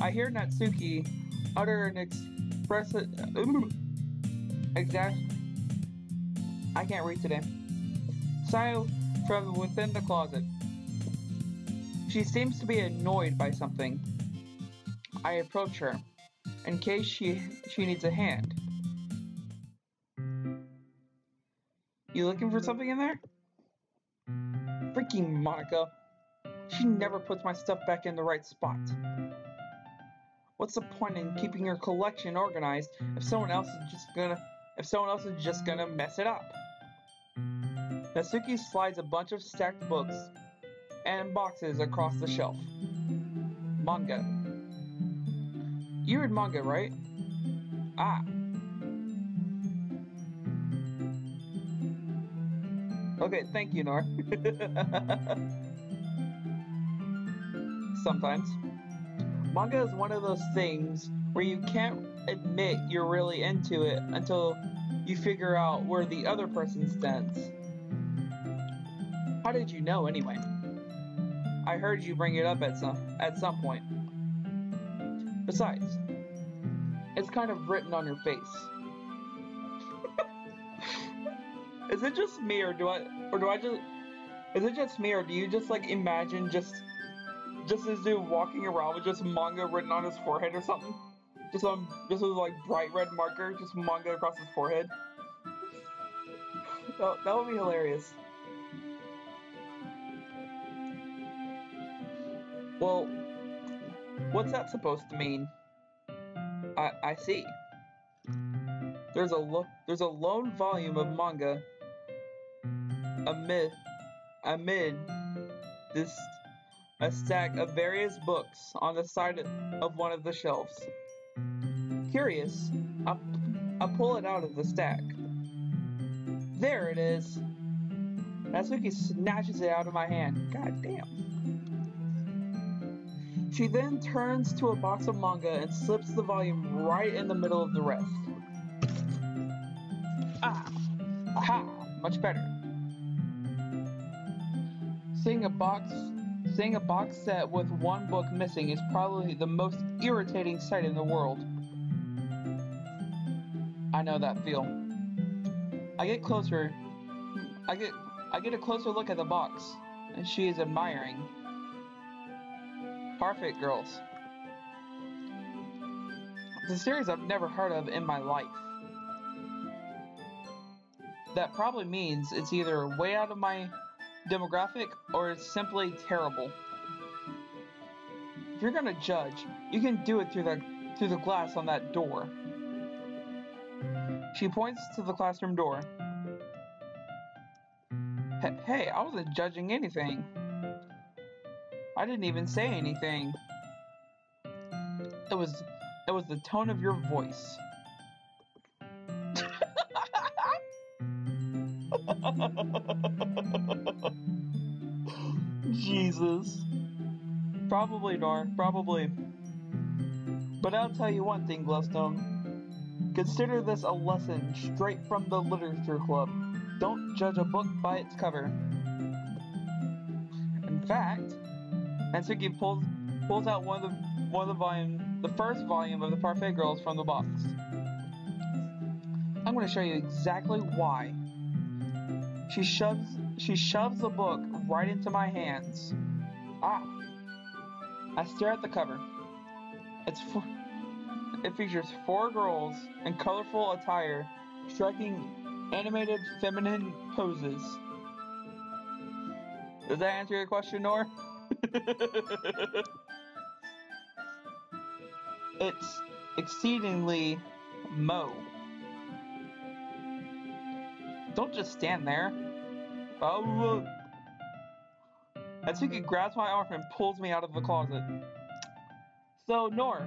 Speaker 1: I hear Natsuki utter an expressive I can't read today. Sigh from within the closet. She seems to be annoyed by something. I approach her, in case she needs a hand. You looking for something in there? Freaking Monica. She never puts my stuff back in the right spot. What's the point in keeping your collection organized if someone else is just gonna mess it up? Natsuki slides a bunch of stacked books and boxes across the shelf. Manga. You read manga, right? Ah. Okay, thank you, Nor. Sometimes. Manga is one of those things where you can't admit you're really into it until you figure out where the other person stands. How did you know, anyway? I heard you bring it up at some point. Besides, it's kind of written on your face. Is it just me, or do you just like imagine just this dude walking around with just manga written on his forehead or something? Just with like bright red marker, just manga across his forehead. That would be hilarious. Well, what's that supposed to mean? I see. There's a lone volume of manga amid a stack of various books on the side of one of the shelves. Curious, I pull it out of the stack. There it is. Natsuki snatches it out of my hand. God damn. She then turns to a box of manga and slips the volume right in the middle of the rest. Ah! Aha! Much better. Seeing a box Seeing a box set with one book missing is probably the most irritating sight in the world. I know that feel. I get closer. I get a closer look at the box, and she is admiring. Perfect Girls. It's a series I've never heard of in my life. That probably means it's either way out of my demographic or it's simply terrible. If you're gonna judge, you can do it through the glass on that door. She points to the classroom door. Hey, I wasn't judging anything. I didn't even say anything. It was the tone of your voice. Jesus. Probably, Nor. Probably. But I'll tell you one thing, Glowstone. Consider this a lesson straight from the Literature Club. Don't judge a book by its cover. In fact, Natsuki pulls out the first volume of the Parfait Girls from the box. I'm going to show you exactly why. She shoves the book right into my hands. I stare at the cover. It features 4 girls in colorful attire, striking animated feminine poses. Does that answer your question, Nor? It's exceedingly Mo. Don't just stand there. Oh. Natsuki grabs my arm and pulls me out of the closet. So, Nor,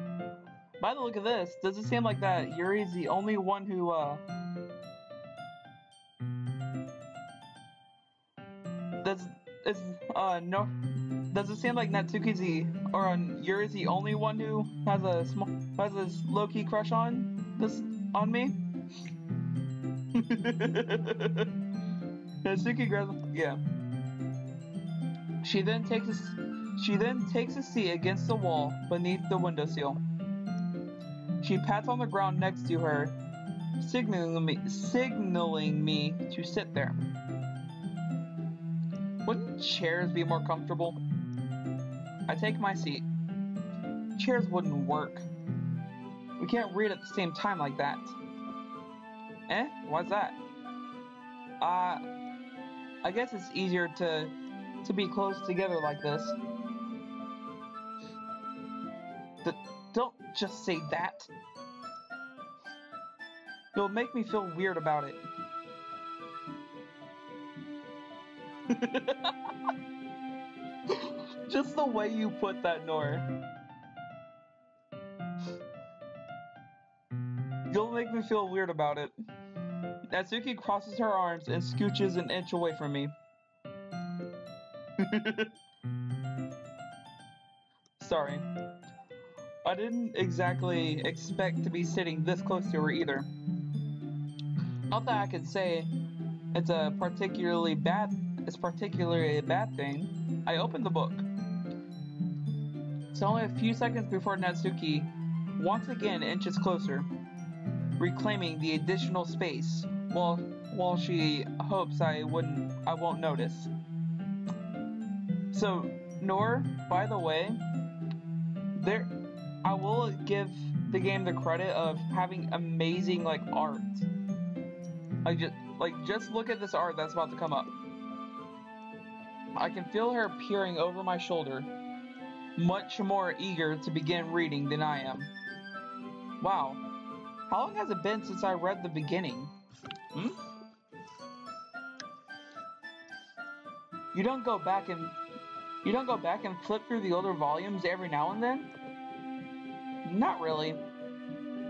Speaker 1: by the look of this, does it seem like that Yuri's the only one who, Does it seem like Natsuki's Yuri's the only one who has a low-key crush on me? Natsuki grabs, yeah. She then takes a seat against the wall beneath the windowsill. She pats on the ground next to her, signaling me to sit there. Wouldn't chairs be more comfortable? I take my seat. Chairs wouldn't work. We can't read at the same time like that. Why's that? I guess it's easier to be close together like this. Don't just say that. You'll make me feel weird about it. Just the way you put that, Nor. You'll make me feel weird about it. Natsuki crosses her arms and scooches an inch away from me. Sorry. I didn't exactly expect to be sitting this close to her either. Not that I could say it's particularly a bad thing. I opened the book. It's only a few seconds before Natsuki once again inches closer, reclaiming the additional space while she hopes I won't notice. So, Nor, by the way, I will give the game the credit of having amazing art. Just look at this art that's about to come up. I can feel her peering over my shoulder, much more eager to begin reading than I am. Wow, how long has it been since I read the beginning? You don't go back and flip through the older volumes every now and then? Not really.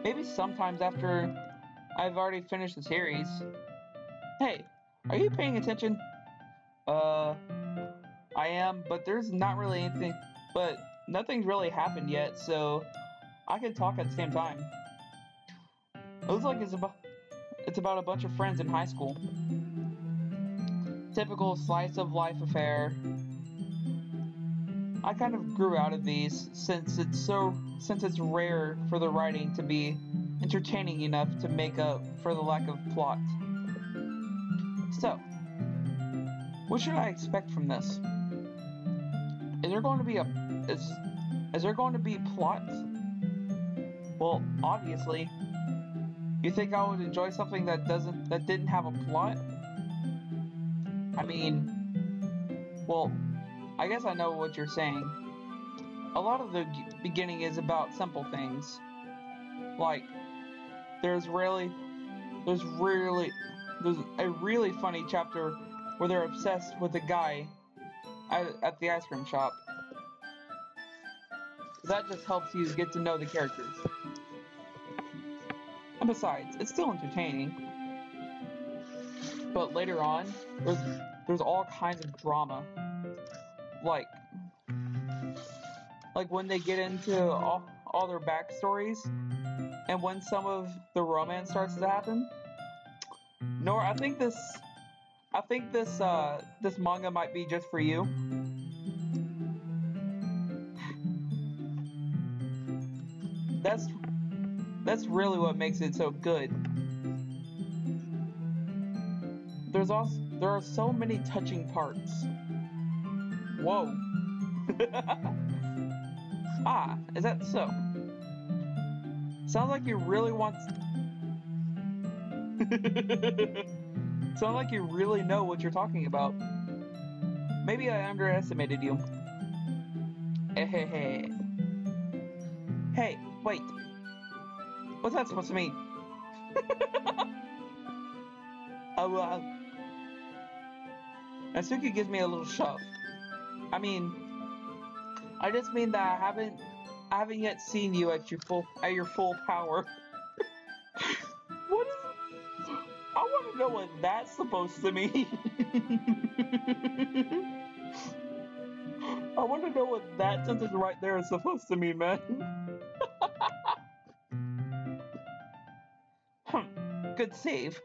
Speaker 1: Maybe sometimes after I've already finished the series. Hey, are you paying attention? I am, but there's not really anything, but nothing's really happened yet, so I can talk at the same time. It looks like it's about a bunch of friends in high school. Typical slice of life affair. I kind of grew out of these since it's rare for the writing to be entertaining enough to make up for the lack of plot. So, what should I expect from this? Is there going to be is there going to be plot? Well, obviously. You think I would enjoy something that didn't have a plot? I mean, well, I guess I know what you're saying. A lot of the beginning is about simple things. Like there's there's a really funny chapter where they're obsessed with a guy at the ice cream shop. That just helps you get to know the characters. And besides, it's still entertaining. But later on, there's all kinds of drama. Like when they get into all their backstories and when some of the romance starts to happen. Nor I think this this manga might be just for you. That's really what makes it so good. There are so many touching parts. Whoa. Ah, is that so? Sounds like you really want Sounds like you really know what you're talking about. Maybe I underestimated you. Hey, wait. What's that supposed to mean? Oh, Natsuki gives me a little shove. I mean, I just mean that I haven't yet seen you at your full power. What is? I want to know what that's supposed to mean. I want to know what that sentence right there is supposed to mean, man. Good save.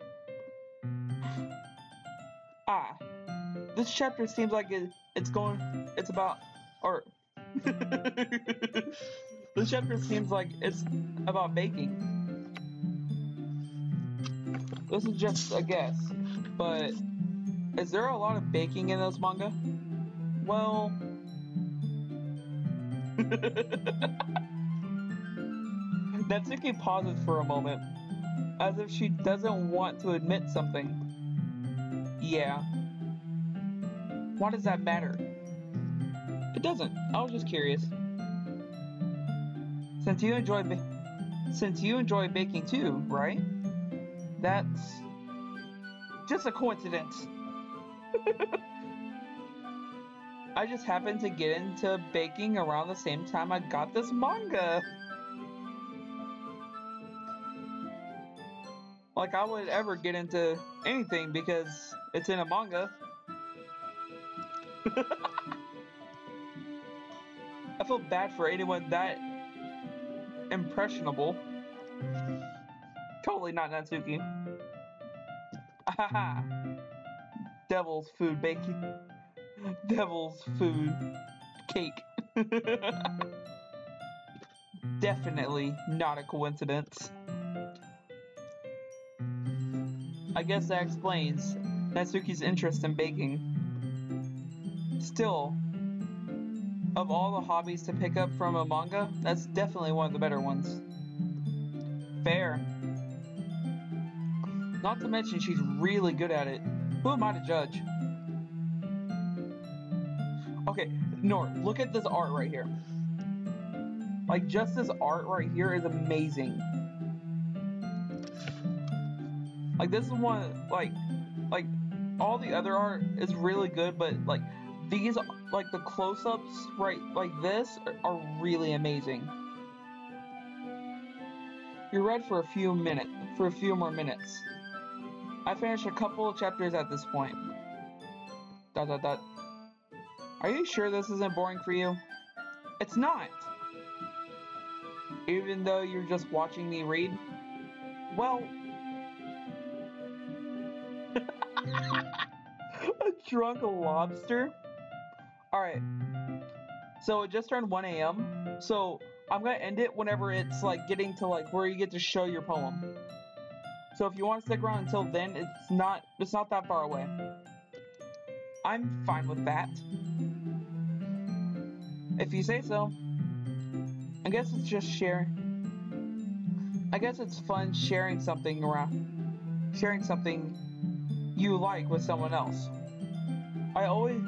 Speaker 1: Ah, this chapter seems like it's about, or this chapter seems like it's about baking. This is just a guess, but is there a lot of baking in this manga? Well, Natsuki pauses for a moment, as if she doesn't want to admit something. Yeah. Why does that matter? It doesn't. I was just curious. Since you enjoy baking too, right? That's just a coincidence. I just happened to get into baking around the same time I got this manga. Like I would ever get into anything because it's in a manga. I feel bad for anyone that impressionable. Totally not Natsuki. Ahaha. Devil's food baking. Devil's food cake. Definitely not a coincidence. I guess that explains Natsuki's interest in baking. Still, of all the hobbies to pick up from a manga, that's definitely one of the better ones. Fair. Not to mention she's really good at it. Who am I to judge? Okay, Nor, look at this art right here. Like, just this art right here is amazing. Like, this is one, like, all the other art is really good, but, like, these, like, the close-ups, right, like this, are really amazing. You're read for a few more minutes. I finished a couple of chapters at this point. ... Are you sure this isn't boring for you? It's not! Even though you're just watching me read? Well... A drunk lobster? Alright. So it just turned 1 a.m. So I'm gonna end it whenever it's like getting to like where you get to show your poem. So if you want to stick around until then, it's not that far away. I'm fine with that. If you say so. I guess it's just sharing. I guess it's fun sharing something you like with someone else. I always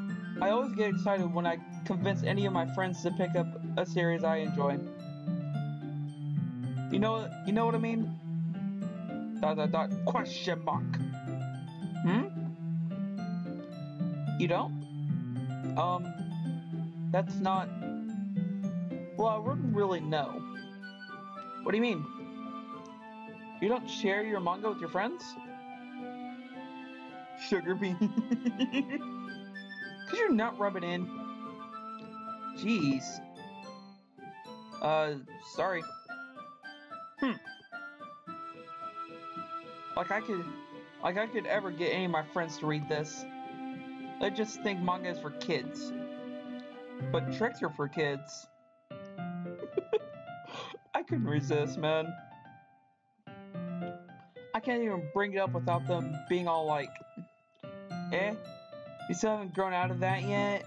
Speaker 1: get excited when I convince any of my friends to pick up a series I enjoy. You know what I mean? ... Question mark. You don't? That's not... Well, I wouldn't really know. What do you mean? You don't share your manga with your friends? Sugar bean. Could you not rub it in? Jeez. Sorry. Like I could ever get any of my friends to read this. They just think manga is for kids. But tricks are for kids. I couldn't resist, man. I can't even bring it up without them being all like, eh? You still haven't grown out of that yet?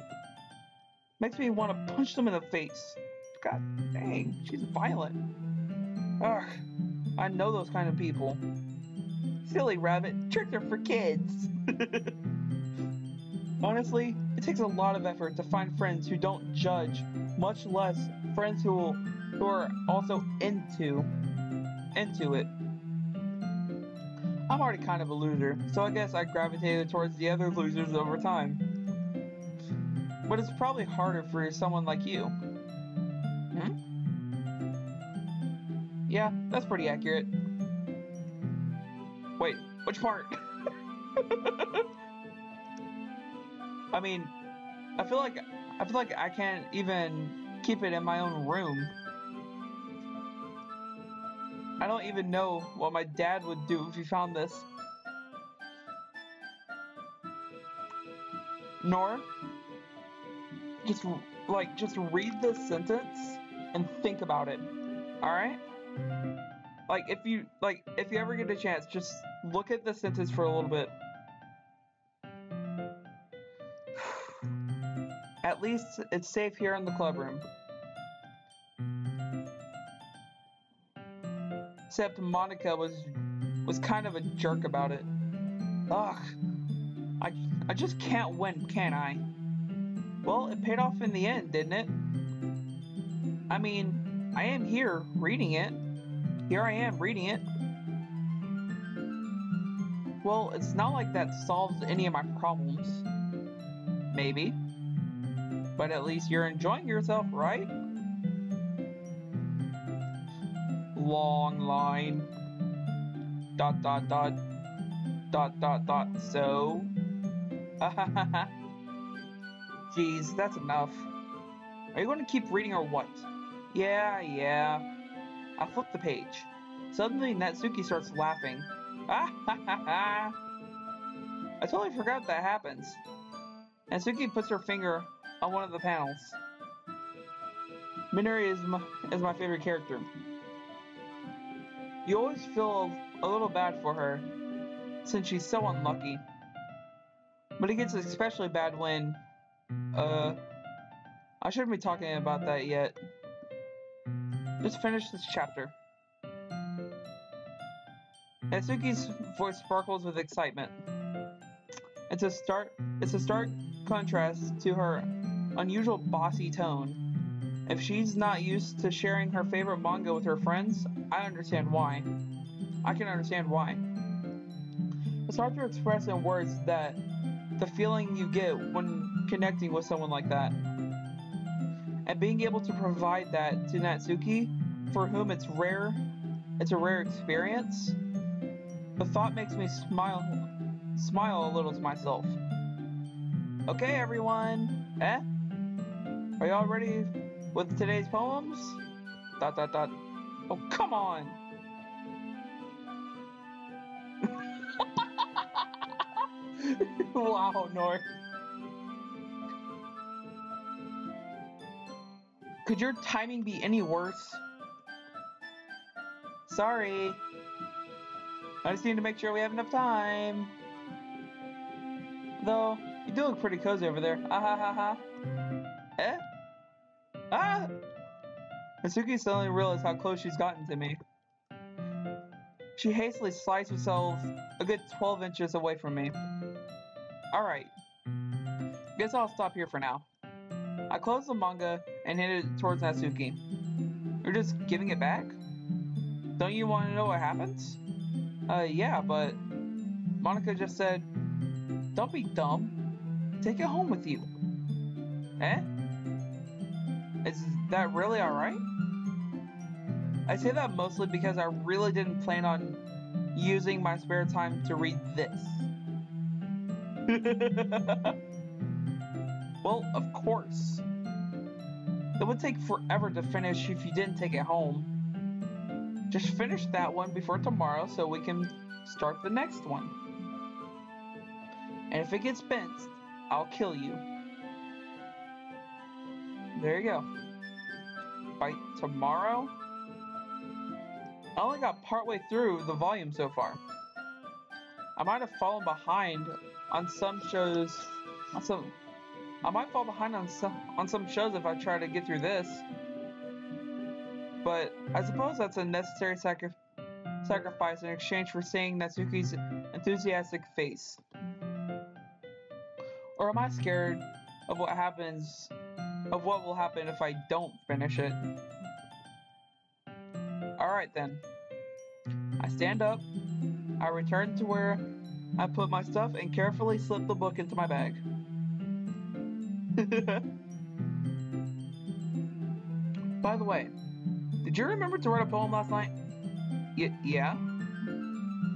Speaker 1: Makes me want to punch them in the face. God dang, she's violent. Ugh, I know those kind of people. Silly rabbit, tricks are for kids. Honestly, it takes a lot of effort to find friends who don't judge, much less friends who are also into it. I'm already kind of a loser, so I guess I gravitated towards the other losers over time. But it's probably harder for someone like you. Yeah, that's pretty accurate. Wait, which part? I mean, I feel like I can't even keep it in my own room. I don't even know what my dad would do if he found this. Nor, just read this sentence and think about it. All right? Like if you ever get a chance, just look at the sentence for a little bit. At least it's safe here in the clubroom. Except Monica was kind of a jerk about it. Ugh. I just can't win, can I? Well, it paid off in the end, didn't it? I mean, I am here reading it. Here I am reading it. Well, it's not like that solves any of my problems. Maybe. But at least you're enjoying yourself, right? Long line. ... So? Jeez, that's enough. Are you going to keep reading or what? Yeah. I flip the page. Suddenly, Natsuki starts laughing. I totally forgot that happens. Natsuki puts her finger on one of the panels. Minori is my favorite character. You always feel a little bad for her, since she's so unlucky. But it gets especially bad when, I shouldn't be talking about that yet. Just finish this chapter. Natsuki's voice sparkles with excitement. It's a stark contrast to her unusual bossy tone. If she's not used to sharing her favorite manga with her friends, I understand why. I can understand why. It's hard to express in words that the feeling you get when connecting with someone like that. And being able to provide that to Natsuki, for whom it's a rare experience, the thought makes me smile a little to myself. Okay, everyone. Are y'all ready with today's poems? ... Oh, come on! Wow, Nor. Could your timing be any worse? Sorry. I just need to make sure we have enough time. Though, you do look pretty cozy over there. Ah ha ha ha. Eh? Ah! Natsuki suddenly realized how close she's gotten to me. She hastily sliced herself a good 12 inches away from me. Alright. Guess I'll stop here for now. I closed the manga and handed it towards Natsuki. You're just giving it back? Don't you want to know what happens? Yeah, but Monica just said, don't be dumb. Take it home with you. Eh? Is that really alright? I say that mostly because I really didn't plan on using my spare time to read this. Well, of course. It would take forever to finish if you didn't take it home. Just finish that one before tomorrow so we can start the next one. And if it gets bent, I'll kill you. There you go. By tomorrow? I only got partway through the volume so far. I might have fallen behind on some shows. I might fall behind on some shows if I try to get through this. But I suppose that's a necessary sacrifice in exchange for seeing Natsuki's enthusiastic face. Or am I scared of what will happen if I don't finish it? Alright then. I stand up, I return to where I put my stuff and carefully slip the book into my bag. By the way, did you remember to write a poem last night? Yeah?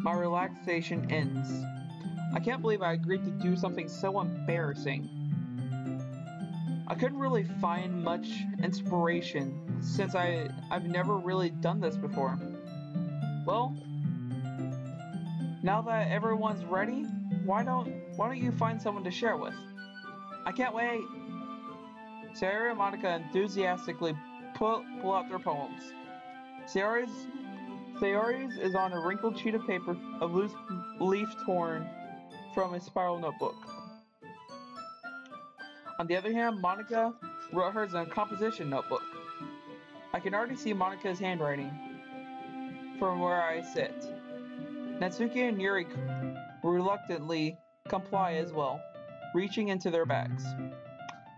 Speaker 1: My relaxation ends. I can't believe I agreed to do something so embarrassing. I couldn't really find much inspiration since I've never really done this before. Well, now that everyone's ready, why don't you find someone to share it with? I can't wait. Sayori and Monica enthusiastically pull out their poems. Sayori's is on a wrinkled sheet of paper, a loose leaf torn from a spiral notebook. On the other hand, Monica wrote hers in a composition notebook. I can already see Monica's handwriting from where I sit. Natsuki and Yuri reluctantly comply as well, reaching into their bags.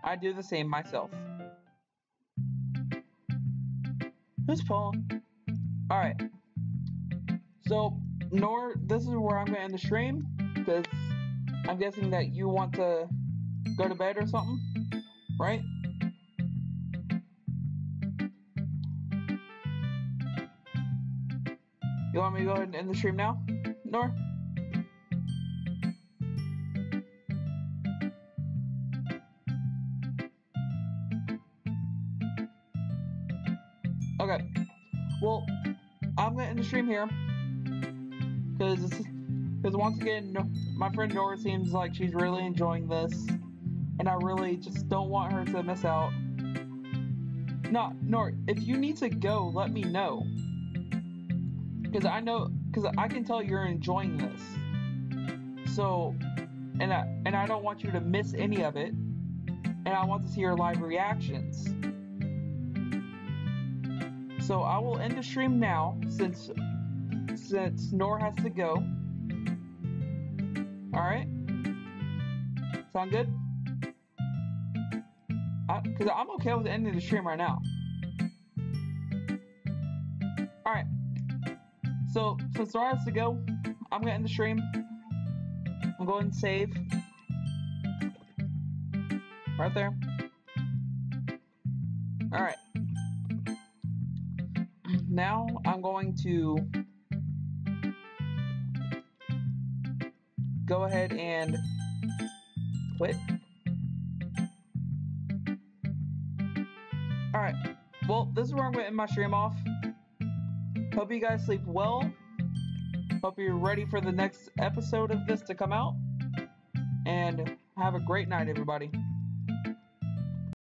Speaker 1: I do the same myself. Whose poem? Alright. So, Nor, this is where I'm going to end the stream, because I'm guessing that you want to go to bed or something, right? You want me to go ahead and end the stream now, Nor? Okay. Well, I'm going to end the stream here. Because once again, my friend Nora seems like she's really enjoying this. And I really just don't want her to miss out. No, Nora, if you need to go, let me know. Because I can tell you're enjoying this. So, and I don't want you to miss any of it. And I want to see your live reactions. So I will end the stream now, since Nor has to go. Alright? Sound good? Because I'm okay with ending the stream right now. Alright. So, since Nor has to go, I'm going to end the stream. I'm going to save. Right there. Alright. Now I'm going to go ahead and quit. Alright, well, this is where I'm going to end my stream off. Hope you guys sleep well. Hope you're ready for the next episode of this to come out. And have a great night, everybody.